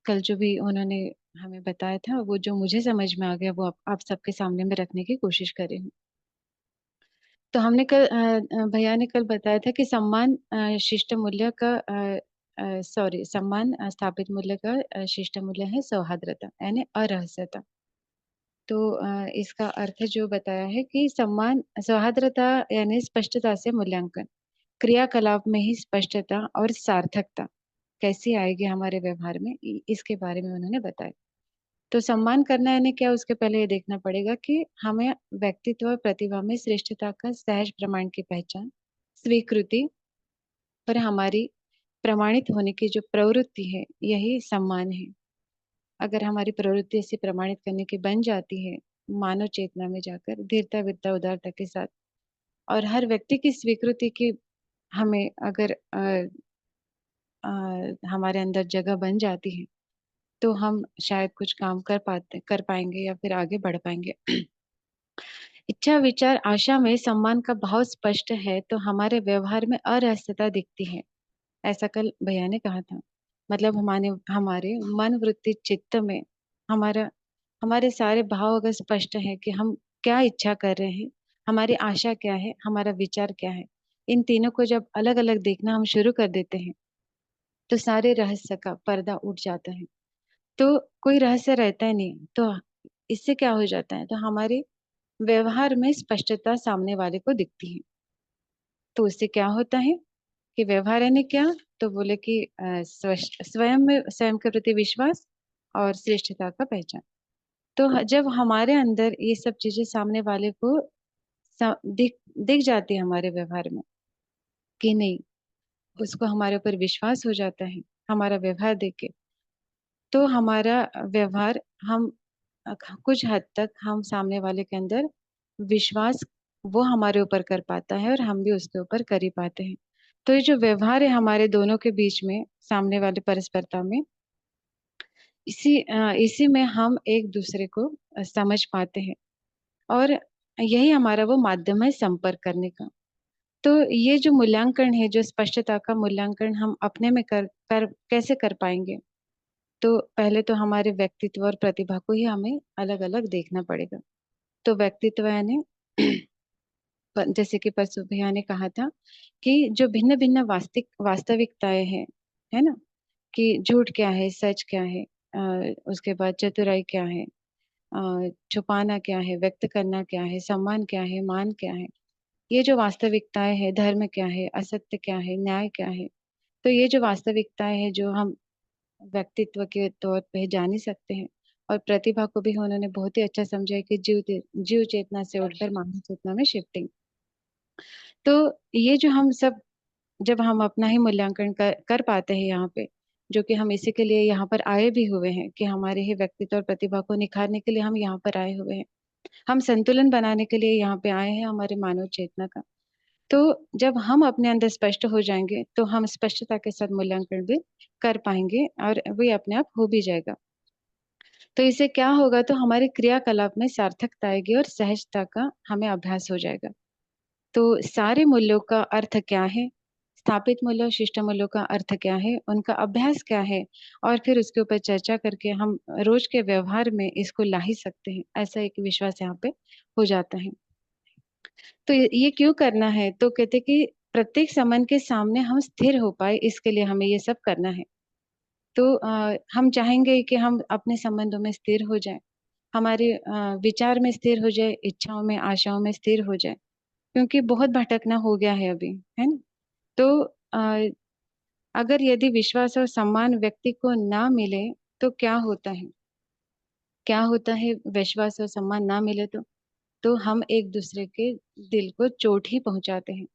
कल जो भी उन्होंने हमें बताया था वो जो मुझे समझ में आ गया वो आप सबके सामने में रखने की कोशिश कर रही हूँ। तो हमने कल भैया ने कल बताया था कि सम्मान शिष्ट मूल्य का सॉरी सम्मान स्थापित मूल्य का शिष्ट मूल्य है सौहार्द्रता यानी अरहस्यता। तो इसका अर्थ जो बताया है कि सम्मान सौहार्द्रता यानी स्पष्टता से मूल्यांकन, क्रियाकलाप में ही स्पष्टता और सार्थकता कैसी आएगी हमारे व्यवहार में इसके बारे में उन्होंने बताया। तो सम्मान करना यानी क्या, उसके पहले ये देखना पड़ेगा कि हमें व्यक्तित्व और प्रतिभा में श्रेष्ठता का सहज प्रमाण की पहचान, स्वीकृति और हमारी प्रमाणित होने की जो प्रवृत्ति है यही सम्मान है। अगर हमारी प्रवृत्ति ऐसी प्रमाणित करने की बन जाती है मानव चेतना में जाकर धीरता वीरता उदारता के साथ और हर व्यक्ति की स्वीकृति की हमें अगर हमारे अंदर जगह बन जाती है तो हम शायद कुछ काम कर पाएंगे या फिर आगे बढ़ पाएंगे। इच्छा विचार आशा में सम्मान का भाव स्पष्ट है तो हमारे व्यवहार में अरहस्यता दिखती है, ऐसा कल भैया ने कहा था। मतलब हमारे हमारे मन वृत्ति चित्त में हमारा हमारे सारे भाव अगर स्पष्ट है कि हम क्या इच्छा कर रहे हैं, हमारी आशा क्या है, हमारा विचार क्या है, इन तीनों को जब अलग अलग देखना हम शुरू कर देते हैं तो सारे रहस्य का पर्दा उठ जाता है। तो कोई रहस्य रहता ही नहीं। तो इससे क्या हो जाता है, तो हमारे व्यवहार में स्पष्टता सामने वाले को दिखती है। तो उससे क्या होता है कि व्यवहार यानी क्या, तो बोले कि स्वयं के प्रति विश्वास और श्रेष्ठता का पहचान। तो जब हमारे अंदर ये सब चीजें सामने वाले को दिख दिख जाती है हमारे व्यवहार में कि नहीं, उसको हमारे ऊपर विश्वास हो जाता है हमारा व्यवहार देख के, तो हमारा व्यवहार हम कुछ हद तक हम सामने वाले के अंदर विश्वास वो हमारे ऊपर कर पाता है और हम भी उसके ऊपर कर ही पाते हैं। तो ये जो व्यवहार है हमारे दोनों के बीच में सामने वाले परस्परता में, इसी में हम एक दूसरे को समझ पाते हैं और यही हमारा वो माध्यम है संपर्क करने का। तो ये जो मूल्यांकन है, जो स्पष्टता का मूल्यांकन हम अपने में कर कैसे कर पाएंगे, तो पहले तो हमारे व्यक्तित्व और प्रतिभा को ही हमें अलग अलग देखना पड़ेगा। तो व्यक्तित्व यानी जैसे कि परसों भैया ने कहा था कि जो भिन्न भिन्न वास्तविकताएं हैं, है ना, कि झूठ क्या है, सच क्या है, उसके बाद चतुराई क्या है, छुपाना क्या है, व्यक्त करना क्या है, सम्मान क्या है, मान क्या है, ये जो वास्तविकताएं है, धर्म क्या है, असत्य क्या है, न्याय क्या है। तो ये जो वास्तविकताएं है जो हम व्यक्तित्व के तौर पे जान ही सकते हैं। और प्रतिभा को भी उन्होंने बहुत ही अच्छा समझा है कि जीव चेतना से उठकर मानव चेतना में शिफ्टिंग। तो ये जो हम सब जब हम अपना ही मूल्यांकन कर पाते हैं यहाँ पे, जो कि हम इसी के लिए यहाँ पर आए भी हुए हैं कि हमारे ही व्यक्तित्व और प्रतिभा को निखारने के लिए हम यहाँ पर आए हुए हैं, हम संतुलन बनाने के लिए यहाँ पे आए हैं हमारे मानव चेतना का। तो जब हम अपने अंदर स्पष्ट हो जाएंगे तो हम स्पष्टता के साथ मूल्यांकन भी कर पाएंगे और वो अपने आप हो भी जाएगा। तो इससे क्या होगा, तो हमारे क्रियाकलाप में सार्थकता आएगी और सहजता का हमें अभ्यास हो जाएगा। तो सारे मूल्यों का अर्थ क्या है, स्थापित मूल्य और शिष्ट मूल्यों का अर्थ क्या है, उनका अभ्यास क्या है, और फिर उसके ऊपर चर्चा करके हम रोज के व्यवहार में इसको ला ही सकते हैं, ऐसा एक विश्वास यहाँ पे हो जाता है। तो ये क्यों करना है, तो कहते कि प्रत्येक संबंध के सामने हम स्थिर हो पाए, इसके लिए हमें ये सब करना है। तो हम चाहेंगे कि हम अपने संबंधों में स्थिर हो जाए, हमारे विचार में स्थिर हो जाए, इच्छाओं में आशाओं में स्थिर हो जाए, क्योंकि बहुत भटकना हो गया है अभी, है ना। तो अगर यदि विश्वास और सम्मान व्यक्ति को ना मिले तो क्या होता है, क्या होता है, विश्वास और सम्मान ना मिले तो हम एक दूसरे के दिल को चोट ही पहुंचाते हैं।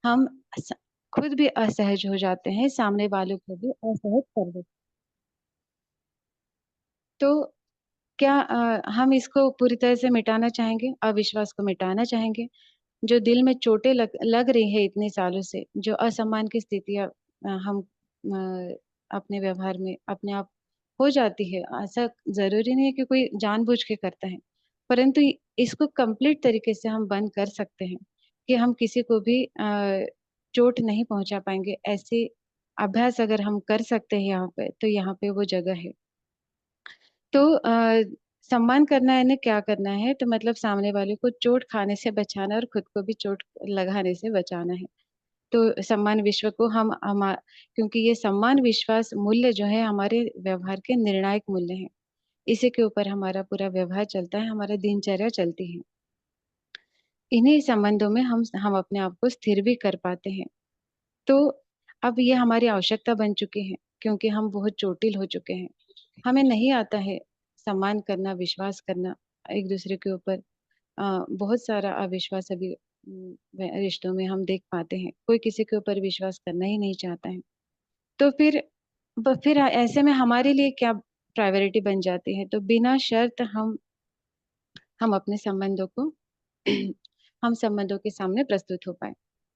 हम स- खुद भी असहज हो जाते हैं, सामने वालों को भी असहज कर देते। तो क्या हम इसको पूरी तरह से मिटाना चाहेंगे, अविश्वास को मिटाना चाहेंगे, जो दिल में लग रही है इतने सालों से, जो असम्मान की स्थितियां हम अपने व्यवहार में अपने आप हो जाती है। ऐसा जरूरी नहीं है कि कोई जानबूझ के करता है, परंतु इसको कंप्लीट तरीके से हम बंद कर सकते हैं कि हम किसी को भी चोट नहीं पहुंचा पाएंगे। ऐसे अभ्यास अगर हम कर सकते हैं यहाँ पे, तो यहाँ पे वो जगह है। तो सम्मान करना है ना, क्या करना है, तो मतलब सामने वाले को चोट खाने से बचाना और खुद को भी चोट लगाने से बचाना है। तो सम्मान विश्व को हम क्योंकि ये सम्मान विश्वास मूल्य जो है हमारे व्यवहार के निर्णायक मूल्य हैं। इसी के ऊपर हमारा पूरा व्यवहार चलता है, हमारा दिनचर्या चलती है। इन्हीं संबंधों में हम अपने आप को स्थिर भी कर पाते हैं। तो अब ये हमारी आवश्यकता बन चुकी है, क्योंकि हम बहुत चोटिल हो चुके हैं। हमें नहीं आता है सम्मान करना, विश्वास करना एक दूसरे के ऊपर। बहुत सारा अविश्वास अभी रिश्तों में हम देख पाते हैं। कोई किसी के ऊपर विश्वास करना ही नहीं चाहता है। तो फिर ऐसे में हमारे लिए क्या प्रायोरिटी बन जाती है, तो बिना शर्त हम अपने संबंधों को हम संबंधों के सामने प्रस्तुत हो पाए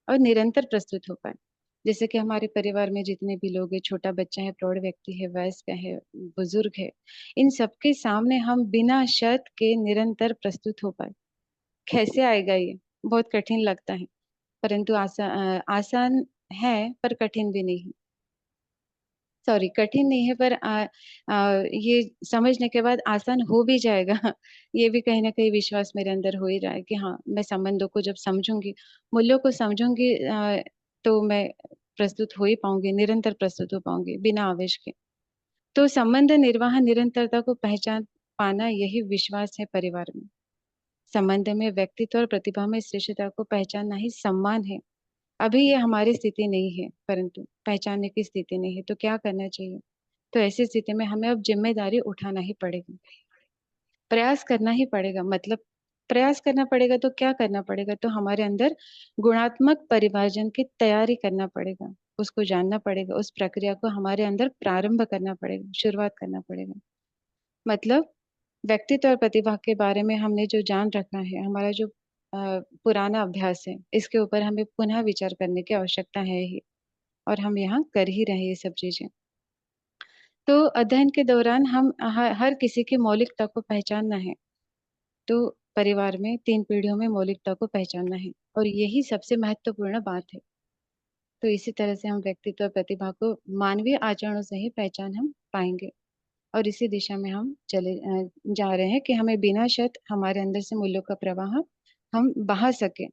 और निरंतर प्रस्तुत हो पाए। जैसे कि हमारे परिवार में जितने भी लोग हैं, छोटा बच्चा है, प्रौढ़ व्यक्ति है, वयस्क है, बुजुर्ग है, इन सबके सामने हम बिना शर्त के निरंतर प्रस्तुत हो पाए। कैसे आएगा ये? बहुत कठिन लगता है, परंतु आसान है पर कठिन भी नहीं। सॉरी, कठिन नहीं है पर ये समझने के बाद आसान हो भी जाएगा। ये भी कहीं ना कहीं विश्वास मेरे अंदर हो ही रहा है कि हाँ, मैं संबंधों को जब समझूंगी, मूल्यों को समझूंगी, तो मैं प्रस्तुत हो ही पाऊंगी, निरंतर प्रस्तुत हो पाऊंगी बिना आवेश के। तो संबंध निर्वाह निरंतरता को पहचान पाना, यही विश्वास है परिवार में। संबंध में व्यक्तित्व और प्रतिभा में श्रेष्ठता को पहचानना ही सम्मान है। अभी ये हमारी स्थिति नहीं है, परंतु पहचानने की स्थिति नहीं है, तो क्या करना चाहिए? तो ऐसी स्थिति में हमें अब जिम्मेदारी उठाना ही पड़ेगा, प्रयास करना ही पड़ेगा। मतलब प्रयास करना पड़ेगा, तो क्या करना पड़ेगा, तो हमारे अंदर गुणात्मक परिवर्जन की तैयारी करना पड़ेगा, उसको जानना पड़ेगा, उस प्रक्रिया को हमारे अंदर प्रारंभ करना पड़ेगा, शुरुआत करना पड़ेगा। मतलब व्यक्तित्व और प्रतिभा के बारे में हमने जो जान रखा है, हमारा जो पुराना अभ्यास है, इसके ऊपर हमें पुनः विचार करने की आवश्यकता है ही, और हम यहाँ कर ही रहे हैं ये सब चीजें। तो अध्ययन के दौरान हम हर किसी की मौलिकता को पहचानना है। तो परिवार में 3 पीढ़ियों में मौलिकता को पहचानना है, और यही सबसे महत्वपूर्ण बात है। तो इसी तरह से हम व्यक्तित्व और प्रतिभा को मानवीय आचरणों से ही पहचान हम पाएंगे, और इसी दिशा में हम जा रहे हैं कि हमें बिना शर्त हमारे अंदर से मूल्यों का प्रवाह हम बहा सके।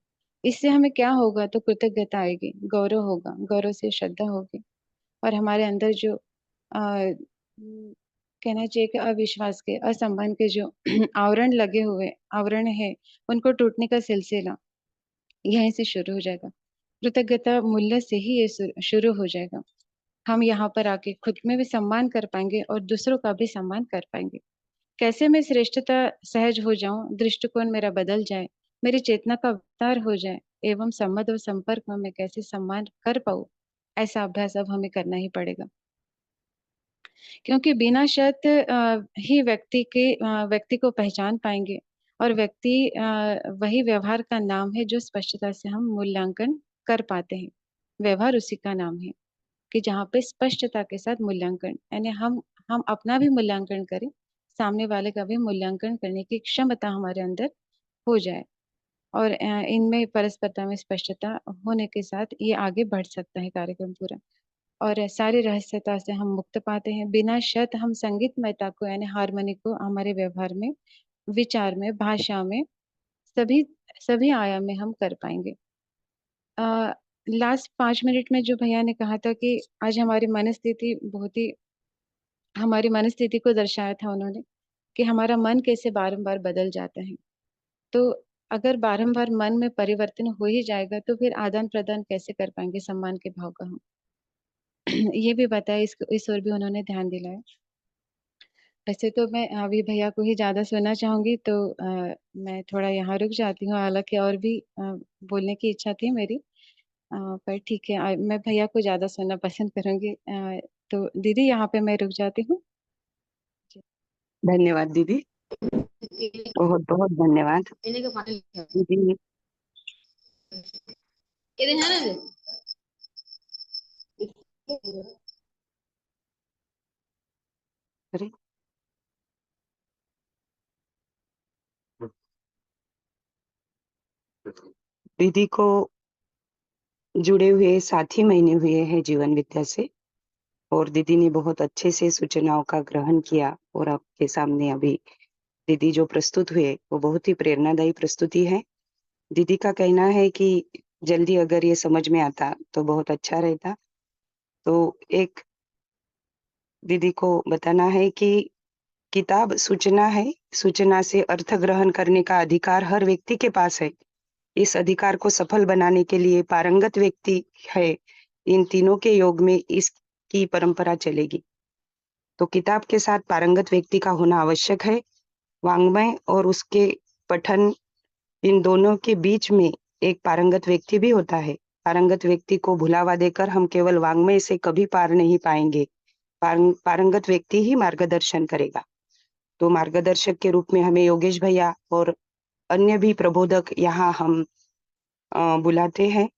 इससे हमें क्या होगा, तो कृतज्ञता आएगी, गौरव होगा, गौरव से श्रद्धा होगी, और हमारे अंदर जो कहना चाहिए कि अविश्वास के, असंबंध के जो आवरण है, उनको टूटने का सिलसिला यहीं से शुरू हो जाएगा। कृतज्ञता मूल्य से ही ये शुरू हो जाएगा। हम यहाँ पर आके खुद में भी सम्मान कर पाएंगे और दूसरों का भी सम्मान कर पाएंगे। कैसे मैं श्रेष्ठता सहज हो जाऊं, दृष्टिकोण मेरा बदल जाए, मेरी चेतना का विस्तार हो जाए, एवं संबंध और संपर्क में मैं कैसे सम्मान कर पाऊं, ऐसा अभ्यास अब हमें करना ही पड़ेगा। क्योंकि बिना शर्त ही व्यक्ति को पहचान पाएंगे, और व्यक्ति वही व्यवहार का नाम है जो स्पष्टता से हम मूल्यांकन कर पाते हैं। व्यवहार उसी का नाम है कि जहाँ पे स्पष्टता के साथ मूल्यांकन, यानी हम अपना भी मूल्यांकन करें, सामने वाले का भी मूल्यांकन करने की क्षमता हमारे अंदर हो जाए, और इनमें परस्परता में स्पष्टता होने के साथ ये आगे बढ़ सकता है कार्यक्रम पूरा, और सारी रहस्यता से हम मुक्त पाते हैं। बिना शर्त हम संगीतमयता को, यानी हारमोनी को हमारे व्यवहार में, विचार में, भाषा में, सभी सभी आयाम में हम कर पाएंगे। लास्ट 5 मिनट में जो भैया ने कहा था कि आज हमारी मनस्थिति को दर्शाया था उन्होंने, कि हमारा मन कैसे बारंबार बदल जाता है। तो अगर बारंबार मन में परिवर्तन हो ही जाएगा, तो फिर आदान प्रदान कैसे कर पाएंगे सम्मान के भाव का हम? ये भी बताया, इस ओर भी उन्होंने ध्यान दिलाया। वैसे तो मैं अभी भैया को ही ज्यादा सुनना चाहूंगी, तो मैं थोड़ा यहाँ रुक जाती हूँ। हालांकि और भी बोलने की इच्छा थी मेरी, पर ठीक है, मैं भैया को ज्यादा सुनना पसंद करूंगी। तो दीदी यहाँ पे मैं रुक जाती हूँ। धन्यवाद दीदी, बहुत बहुत धन्यवाद दीदी। अरे दीदी को जुड़े हुए 7 ही महीने हुए हैं जीवन विद्या से, और दीदी ने बहुत अच्छे से सूचनाओं का ग्रहण किया, और आपके सामने अभी दीदी जो प्रस्तुत हुए वो बहुत ही प्रेरणादायी प्रस्तुति है। दीदी का कहना है कि जल्दी अगर ये समझ में आता तो बहुत अच्छा रहता। तो एक दीदी को बताना है कि किताब सूचना है, सूचना से अर्थ ग्रहण करने का अधिकार हर व्यक्ति के पास है। इस अधिकार को सफल बनाने के लिए पारंगत व्यक्ति है, इन तीनों के योग में इसकी परंपरा चलेगी। तो किताब के साथ पारंगत व्यक्ति का होना आवश्यक है। वाङ्मय और उसके पठन, इन दोनों के बीच में एक पारंगत व्यक्ति भी होता है। पारंगत व्यक्ति को भुलावा देकर हम केवल वाङ्मय से कभी पार नहीं पाएंगे। पारंगत व्यक्ति ही मार्गदर्शन करेगा। तो मार्गदर्शक के रूप में हमें योगेश भैया और अन्य भी प्रबोधक यहाँ हम बुलाते हैं।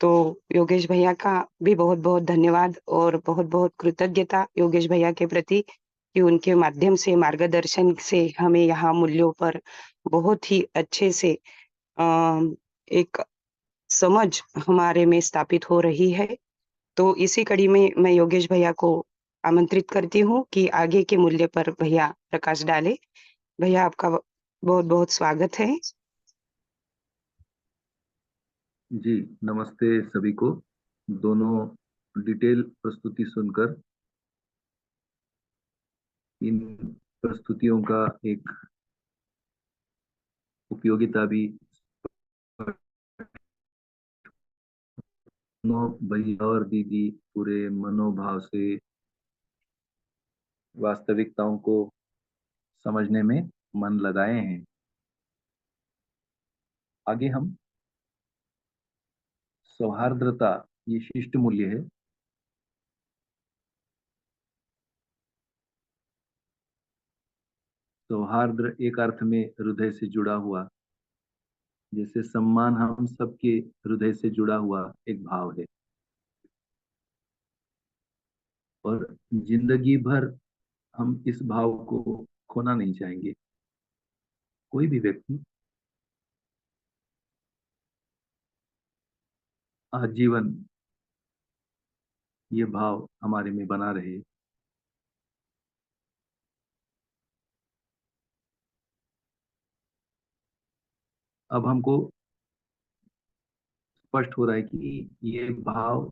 तो योगेश भैया का भी बहुत बहुत धन्यवाद और बहुत बहुत कृतज्ञता योगेश भैया के प्रति कि उनके माध्यम से, मार्गदर्शन से हमें यहाँ मूल्यों पर बहुत ही अच्छे से एक समझ हमारे में स्थापित हो रही है। तो इसी कड़ी में मैं योगेश भैया को आमंत्रित करती हूँ कि आगे के मूल्य पर भैया प्रकाश डाले। भैया आपका बहुत बहुत स्वागत है। जी नमस्ते सभी को। दोनों डिटेल प्रस्तुति सुनकर इन प्रस्तुतियों का एक उपयोगिता भी दोनों भैया और दीदी पूरे मनोभाव से वास्तविकताओं को समझने में मन लगाए हैं। आगे हम सौहार्द्रता, ये शिष्ट मूल्य है। सौहार्द्र एक अर्थ में हृदय से जुड़ा हुआ, जैसे सम्मान हम सबके हृदय से जुड़ा हुआ एक भाव है, और जिंदगी भर हम इस भाव को खोना नहीं चाहेंगे। कोई भी व्यक्ति आजीवन ये भाव हमारे में बना रहे। अब हमको स्पष्ट हो रहा है कि ये भाव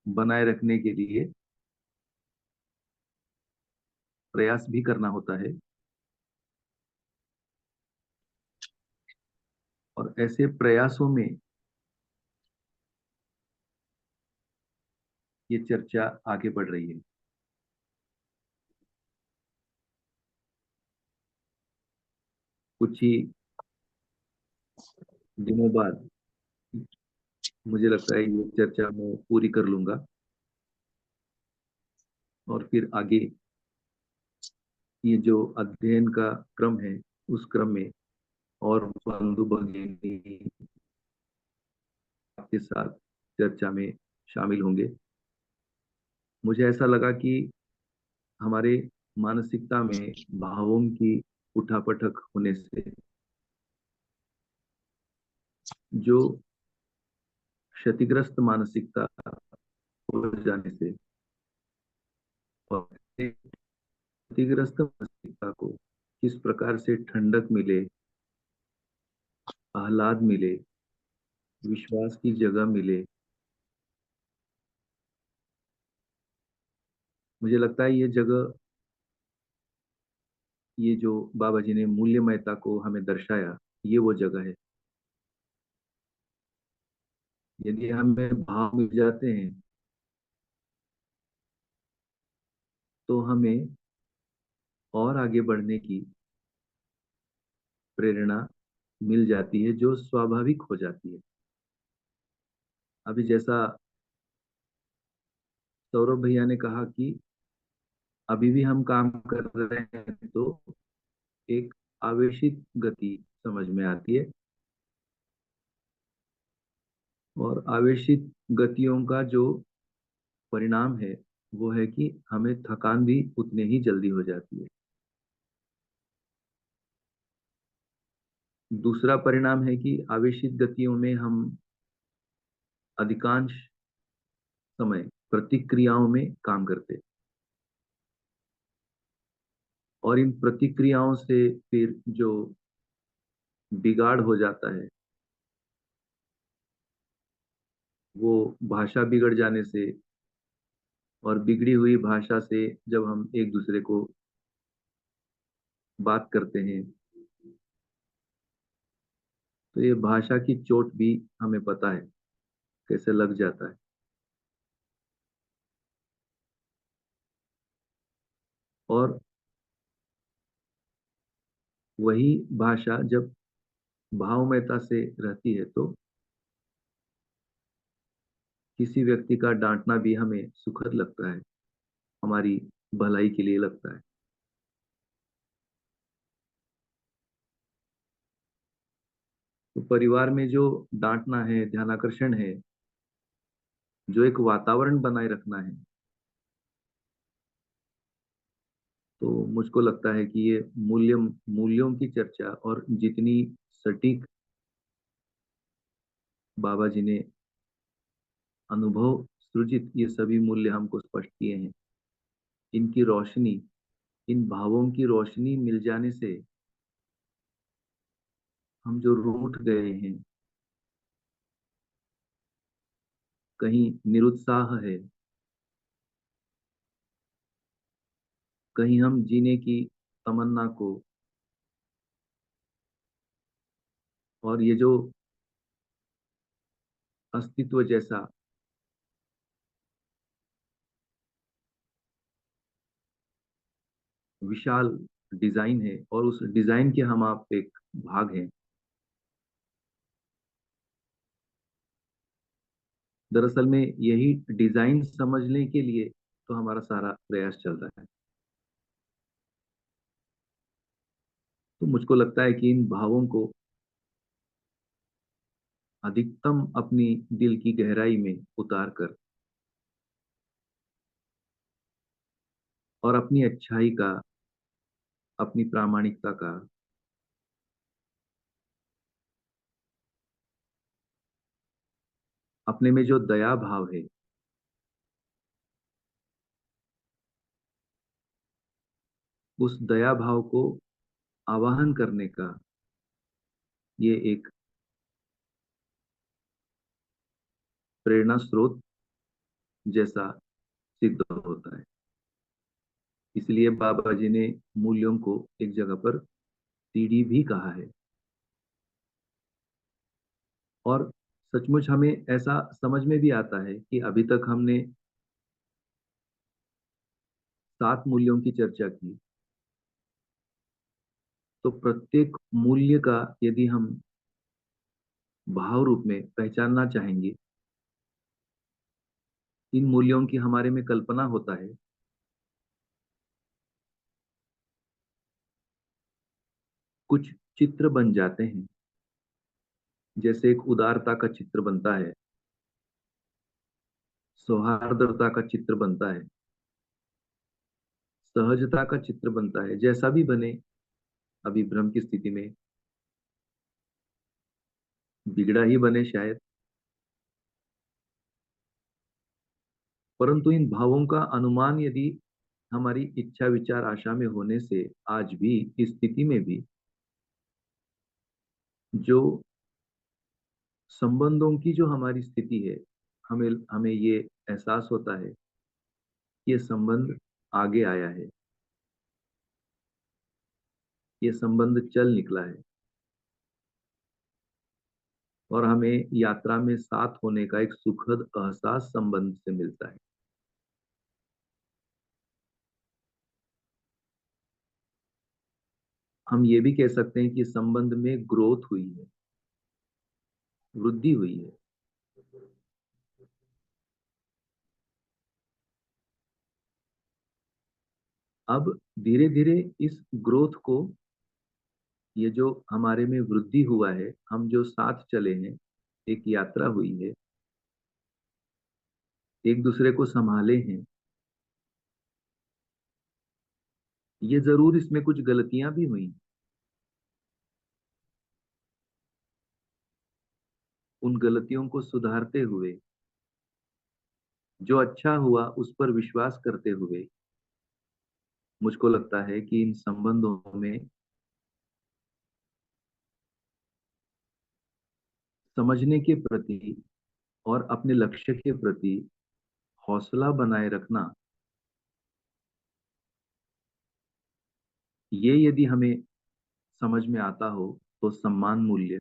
बनाए रखने के लिए प्रयास भी करना होता है, और ऐसे प्रयासों में ये चर्चा आगे बढ़ रही है। कुछ ही दिनों बाद मुझे लगता है ये चर्चा मैं पूरी कर लूंगा, और फिर आगे ये जो अध्ययन का क्रम है उस क्रम में और बंधु भगिनी आपके साथ चर्चा में शामिल होंगे। मुझे ऐसा लगा कि हमारे मानसिकता में भावों की उठापटक होने से, जो क्षतिग्रस्त मानसिकता हो जाने से, और क्षतिग्रस्त मानसिकता को किस प्रकार से ठंडक मिले, आह्लाद मिले, विश्वास की जगह मिले, मुझे लगता है ये जगह, ये जो बाबा जी ने मूल्यमयता को हमें दर्शाया, ये वो जगह है। यदि हमें भाव मिल जाते हैं तो हमें और आगे बढ़ने की प्रेरणा मिल जाती है, जो स्वाभाविक हो जाती है। अभी जैसा सौरभ भैया ने कहा कि अभी भी हम काम कर रहे हैं, तो एक आवेशित गति समझ में आती है, और आवेशित गतियों का जो परिणाम है वो है कि हमें थकान भी उतने ही जल्दी हो जाती है। दूसरा परिणाम है कि आवेशित गतियों में हम अधिकांश समय प्रतिक्रियाओं में काम करते, और इन प्रतिक्रियाओं से फिर जो बिगाड़ हो जाता है वो भाषा बिगड़ जाने से, और बिगड़ी हुई भाषा से जब हम एक दूसरे को बात करते हैं तो ये भाषा की चोट भी हमें पता है कैसे लग जाता है। और वही भाषा जब भावमयता से रहती है तो किसी व्यक्ति का डांटना भी हमें सुखद लगता है, हमारी भलाई के लिए लगता है। तो परिवार में जो डांटना है, ध्यानाकर्षण है, जो एक वातावरण बनाए रखना है, तो मुझको लगता है कि ये मूल्यों की चर्चा, और जितनी सटीक बाबा जी ने अनुभव सृजित ये सभी मूल्य हमको स्पष्ट किए हैं, इनकी रोशनी, इन भावों की रोशनी मिल जाने से हम जो रूठ गए हैं, कहीं निरुत्साह है, कहीं हम जीने की तमन्ना को, और ये जो अस्तित्व जैसा विशाल डिजाइन है, और उस डिजाइन के हम आप एक भाग हैं। दरअसल में यही डिजाइन समझने के लिए तो हमारा सारा प्रयास चल रहा है। तो मुझको लगता है कि इन भावों को अधिकतम अपनी दिल की गहराई में उतार कर, और अपनी अच्छाई का, अपनी प्रामाणिकता का, अपने में जो दया भाव है, उस दया भाव को आवाहन करने का ये एक प्रेरणा स्रोत जैसा सिद्ध होता है। इसलिए बाबा जी ने मूल्यों को एक जगह पर सीढ़ी भी कहा है। और सचमुच हमें ऐसा समझ में भी आता है कि अभी तक हमने 7 मूल्यों की चर्चा की, तो प्रत्येक मूल्य का यदि हम भाव रूप में पहचानना चाहेंगे, इन मूल्यों की हमारे में कल्पना होता है, कुछ चित्र बन जाते हैं। जैसे एक उदारता का चित्र बनता है, सौहार्दता का चित्र बनता है, सहजता का चित्र बनता है, जैसा भी बने। अभी भ्रम की स्थिति में बिगड़ा ही बने शायद, परंतु इन भावों का अनुमान यदि हमारी इच्छा विचार आशा में होने से आज भी इस स्थिति में भी जो संबंधों की जो हमारी स्थिति है, हमें हमें ये एहसास होता है कि ये संबंध आगे आया है, ये संबंध चल निकला है, और हमें यात्रा में साथ होने का एक सुखद एहसास संबंध से मिलता है। हम ये भी कह सकते हैं कि संबंध में ग्रोथ हुई है, वृद्धि हुई है। अब धीरे धीरे इस ग्रोथ को, ये जो हमारे में वृद्धि हुआ है, हम जो साथ चले हैं, एक यात्रा हुई है, एक दूसरे को संभाले हैं, ये जरूर इसमें कुछ गलतियां भी हुई, उन गलतियों को सुधारते हुए, जो अच्छा हुआ उस पर विश्वास करते हुए, मुझको लगता है कि इन संबंधों में समझने के प्रति और अपने लक्ष्य के प्रति हौसला बनाए रखना, ये यदि हमें समझ में आता हो तो सम्मान मूल्य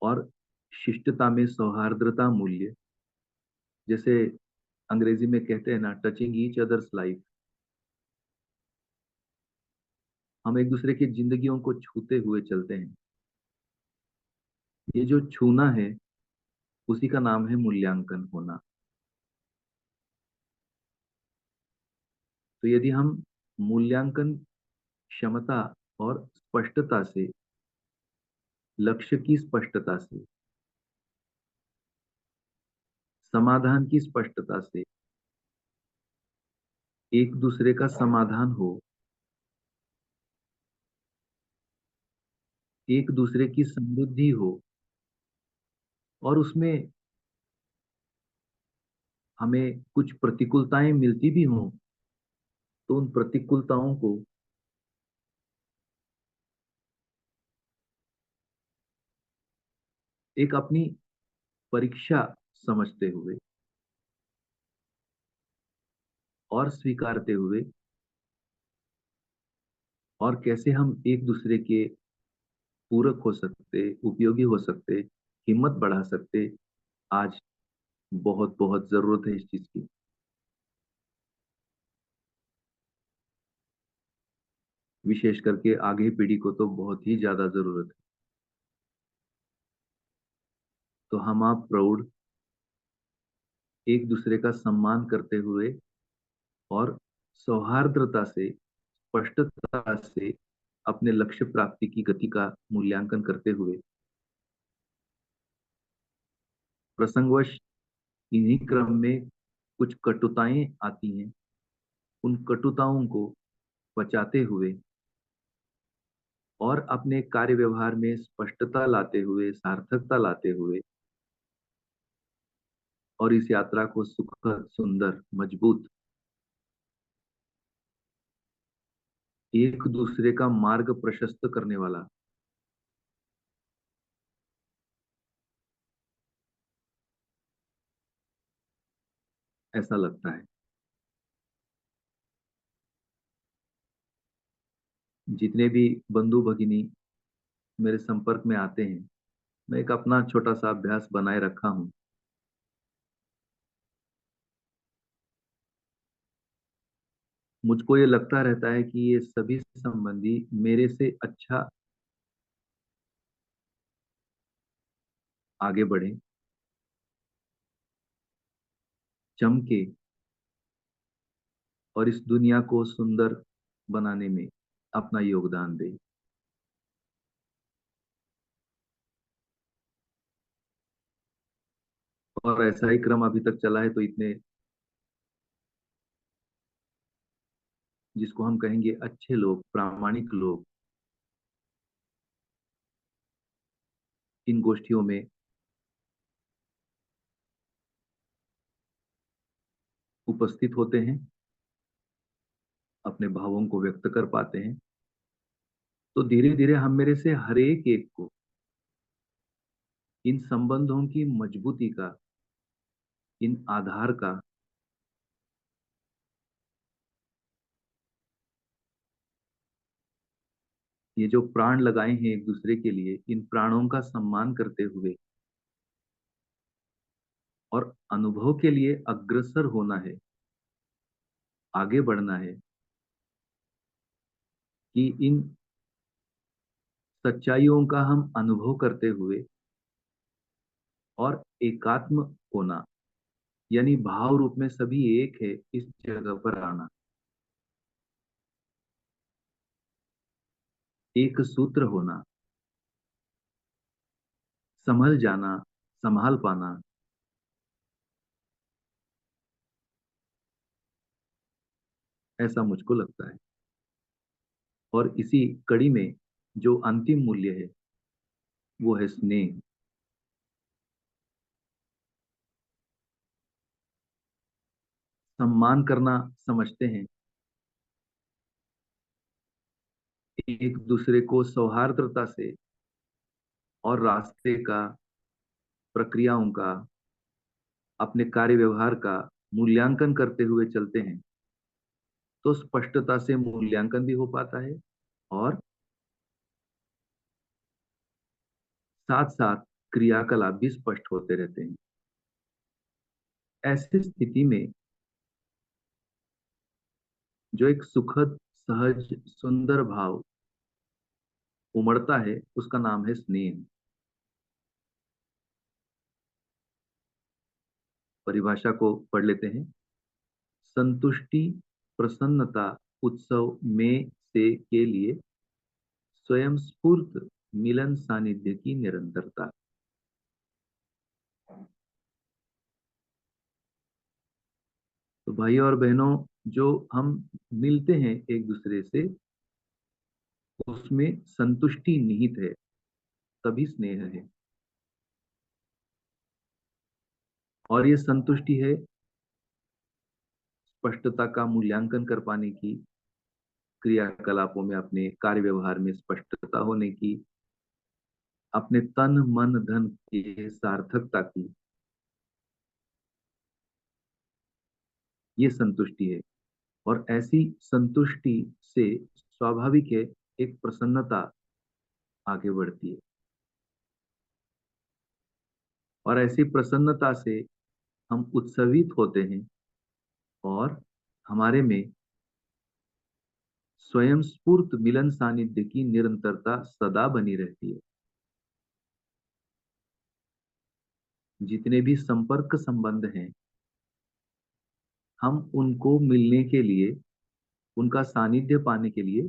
और शिष्टता में सौहार्द्रता मूल्य, जैसे अंग्रेजी में कहते हैं ना, टचिंग ईच अदर्स लाइफ, हम एक दूसरे की जिंदगियों को छूते हुए चलते हैं। ये जो छूना है उसी का नाम है मूल्यांकन होना। तो यदि हम मूल्यांकन क्षमता और स्पष्टता से, लक्ष्य की स्पष्टता से, समाधान की स्पष्टता से एक दूसरे का समाधान हो, एक दूसरे की समृद्धि हो, और उसमें हमें कुछ प्रतिकूलताएं मिलती भी हों, तो उन प्रतिकूलताओं को एक अपनी परीक्षा समझते हुए और स्वीकारते हुए, और कैसे हम एक दूसरे के पूरक हो सकते, उपयोगी हो सकते, हिम्मत बढ़ा सकते, आज बहुत बहुत जरूरत है इस चीज की। विशेष करके आगे पीढ़ी को तो बहुत ही ज्यादा जरूरत है। तो हम आप प्रौढ़ एक दूसरे का सम्मान करते हुए और सौहार्द्रता से, स्पष्टता से अपने लक्ष्य प्राप्ति की गति का मूल्यांकन करते हुए, प्रसंगवश इन्हीं क्रम में कुछ कटुताएं आती हैं, उन कटुताओं को बचाते हुए और अपने कार्य व्यवहार में स्पष्टता लाते हुए, सार्थकता लाते हुए, और इस यात्रा को सुखद, सुंदर, मजबूत, एक दूसरे का मार्ग प्रशस्त करने वाला, ऐसा लगता है। जितने भी बंधु भगिनी मेरे संपर्क में आते हैं, मैं एक अपना छोटा सा अभ्यास बनाए रखा हूं। मुझको ये लगता रहता है कि ये सभी संबंधी मेरे से अच्छा आगे बढ़े, चमके, और इस दुनिया को सुंदर बनाने में अपना योगदान दे। और ऐसा ही क्रम अभी तक चला है, तो इतने, जिसको हम कहेंगे अच्छे लोग, प्रामाणिक लोग, इन गोष्ठियों में उपस्थित होते हैं, अपने भावों को व्यक्त कर पाते हैं। तो धीरे धीरे हम मेरे से हर एक को इन संबंधों की मजबूती का, इन आधार का, ये जो प्राण लगाए हैं एक दूसरे के लिए, इन प्राणों का सम्मान करते हुए और अनुभव के लिए अग्रसर होना है, आगे बढ़ना है, कि इन सच्चाइयों का हम अनुभव करते हुए और एकात्म होना, यानी भाव रूप में सभी एक है, इस जगह पर आना, एक सूत्र होना, संभल जाना, संभाल पाना, ऐसा मुझको लगता है। और इसी कड़ी में जो अंतिम मूल्य है वो है स्नेह। सम्मान करना समझते हैं, एक दूसरे को सौहार्दता से और रास्ते का, प्रक्रियाओं का, अपने कार्य व्यवहार का मूल्यांकन करते हुए चलते हैं, तो स्पष्टता से मूल्यांकन भी हो पाता है और साथ साथ क्रियाकलाप भी स्पष्ट होते रहते हैं। ऐसी स्थिति में जो एक सुखद, सहज, सुंदर भाव उमड़ता है उसका नाम है स्नेह। परिभाषा को पढ़ लेते हैं। संतुष्टि, प्रसन्नता, उत्सव में से के लिए स्वयं स्फूर्त मिलन सानिध्य की निरंतरता। तो भाई और बहनों, जो हम मिलते हैं एक दूसरे से, उसमें संतुष्टि निहित है, तभी स्नेह है। और ये संतुष्टि है स्पष्टता का मूल्यांकन कर पाने की, क्रियाकलापों में, अपने कार्य व्यवहार में स्पष्टता होने की, अपने तन मन धन की सार्थकता की, ये संतुष्टि है। और ऐसी संतुष्टि से स्वाभाविक है एक प्रसन्नता आगे बढ़ती है। और ऐसी प्रसन्नता से हम उत्सवित होते हैं और हमारे में स्वयं स्फूर्त मिलन सानिध्य की निरंतरता सदा बनी रहती है। जितने भी संपर्क संबंध हैं, हम उनको मिलने के लिए, उनका सानिध्य पाने के लिए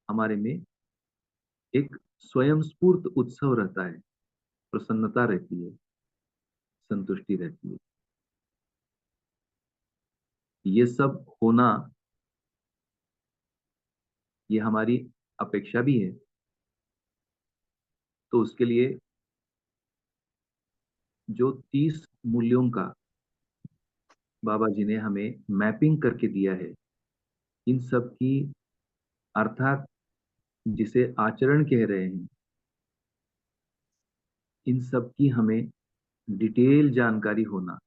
हमारे में एक स्वयं स्फूर्त उत्सव रहता है, प्रसन्नता रहती है, संतुष्टि रहती है। ये सब होना, ये हमारी अपेक्षा भी है। तो उसके लिए जो 30 मूल्यों का बाबा जी ने हमें मैपिंग करके दिया है, इन सब की, अर्थात जिसे आचरण कह रहे हैं, इन सब की हमें डिटेल जानकारी होना,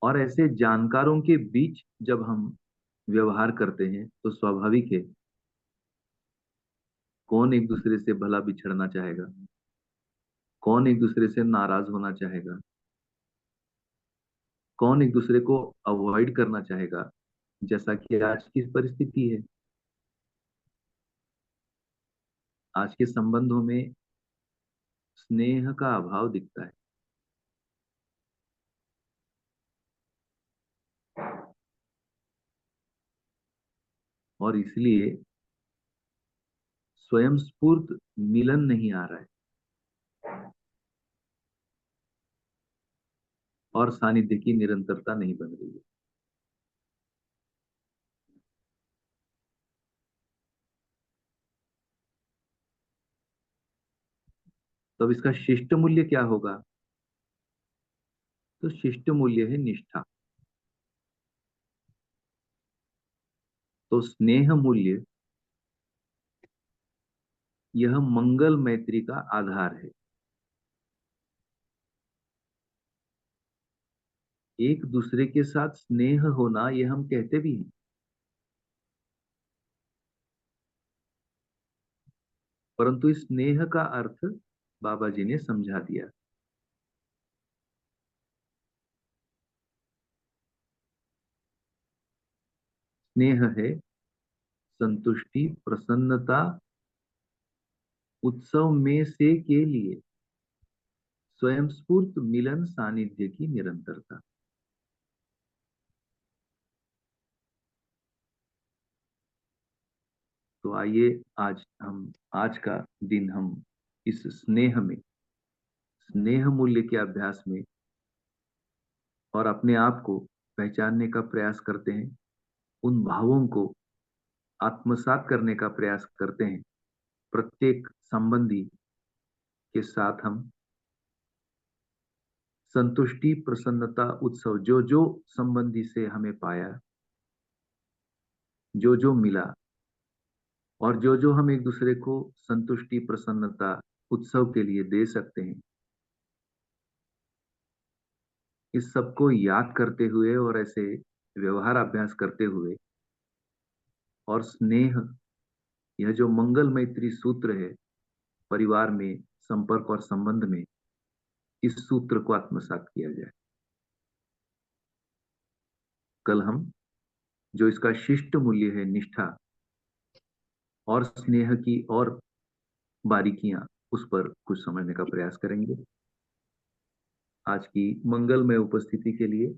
और ऐसे जानकारों के बीच जब हम व्यवहार करते हैं तो स्वाभाविक है कौन एक दूसरे से भला बिछड़ना चाहेगा, कौन एक दूसरे से नाराज होना चाहेगा, कौन एक दूसरे को अवॉइड करना चाहेगा, जैसा कि आज की परिस्थिति है। आज के संबंधों में स्नेह का अभाव दिखता है। और इसलिए स्वयं स्फूर्त मिलन नहीं आ रहा है और सानिध्य की निरंतरता नहीं बन रही है। तो अब इसका शिष्ट मूल्य क्या होगा? तो शिष्ट मूल्य है निष्ठा। तो स्नेह मूल्य, यह मंगल मैत्री का आधार है। एक दूसरे के साथ स्नेह होना, यह हम कहते भी हैं, परंतु इस स्नेह का अर्थ बाबा जी ने समझा दिया। स्नेह है संतुष्टि, प्रसन्नता, उत्सव में से के लिए स्वयं स्फूर्त मिलन सानिध्य की निरंतरता। तो आइए आज का दिन हम इस स्नेह में, स्नेह मूल्य के अभ्यास में और अपने आप को पहचानने का प्रयास करते हैं, उन भावों को आत्मसात करने का प्रयास करते हैं, प्रत्येक संबंधी के साथ हम संतुष्टि प्रसन्नता उत्सव जो जो संबंधी से हमें पाया, जो जो मिला और जो जो हम एक दूसरे को संतुष्टि प्रसन्नता उत्सव के लिए दे सकते हैं, इस सबको याद करते हुए और ऐसे व्यवहार अभ्यास करते हुए और स्नेह, यह जो मंगल मैत्री सूत्र है परिवार में संपर्क और संबंध में, इस सूत्र को आत्मसात किया जाए। कल हम जो इसका शिष्ट मूल्य है, निष्ठा और स्नेह की और बारीकियां, उस पर कुछ समझने का प्रयास करेंगे। आज की मंगलमय उपस्थिति के लिए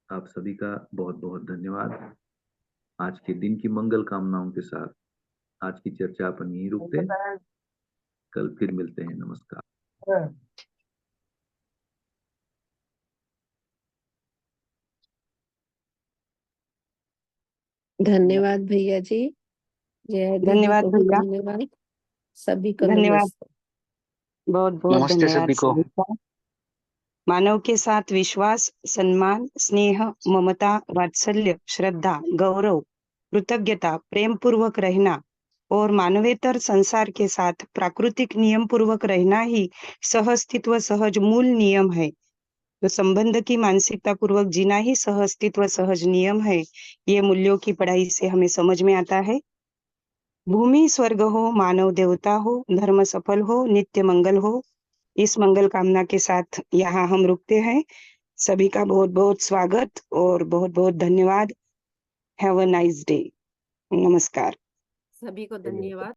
आप सभी का बहुत बहुत धन्यवाद। आज के दिन की मंगल कामनाओं के साथ आज की चर्चा अपन यहीं रुकते हैं। कल फिर मिलते हैं। नमस्कार। धन्यवाद भैया जी। जय दीदी धन्यवाद को भी भैया, धन्यवाद। सभी को धन्यवाद, नमस्ते। बहुत बहुत नमस्ते धन्यवाद सभी को। सभी का। मानव के साथ विश्वास, सम्मान, स्नेह, ममता, वात्सल्य, श्रद्धा, गौरव, कृतज्ञता, प्रेम पूर्वक रहना और मानवेतर संसार के साथ प्राकृतिक नियम पूर्वक रहना ही सहअस्तित्व सहज मूल नियम है। तो संबंध की मानसिकता पूर्वक जीना ही सहअस्तित्व सहज नियम है। ये मूल्यों की पढ़ाई से हमें समझ में आता है। भूमि स्वर्ग हो, मानव देवता हो, धर्म सफल हो, नित्य मंगल हो, इस मंगल कामना के साथ यहाँ हम रुकते हैं। सभी का बहुत बहुत स्वागत और बहुत बहुत धन्यवाद। Have a nice day. नमस्कार। सभी को धन्यवाद।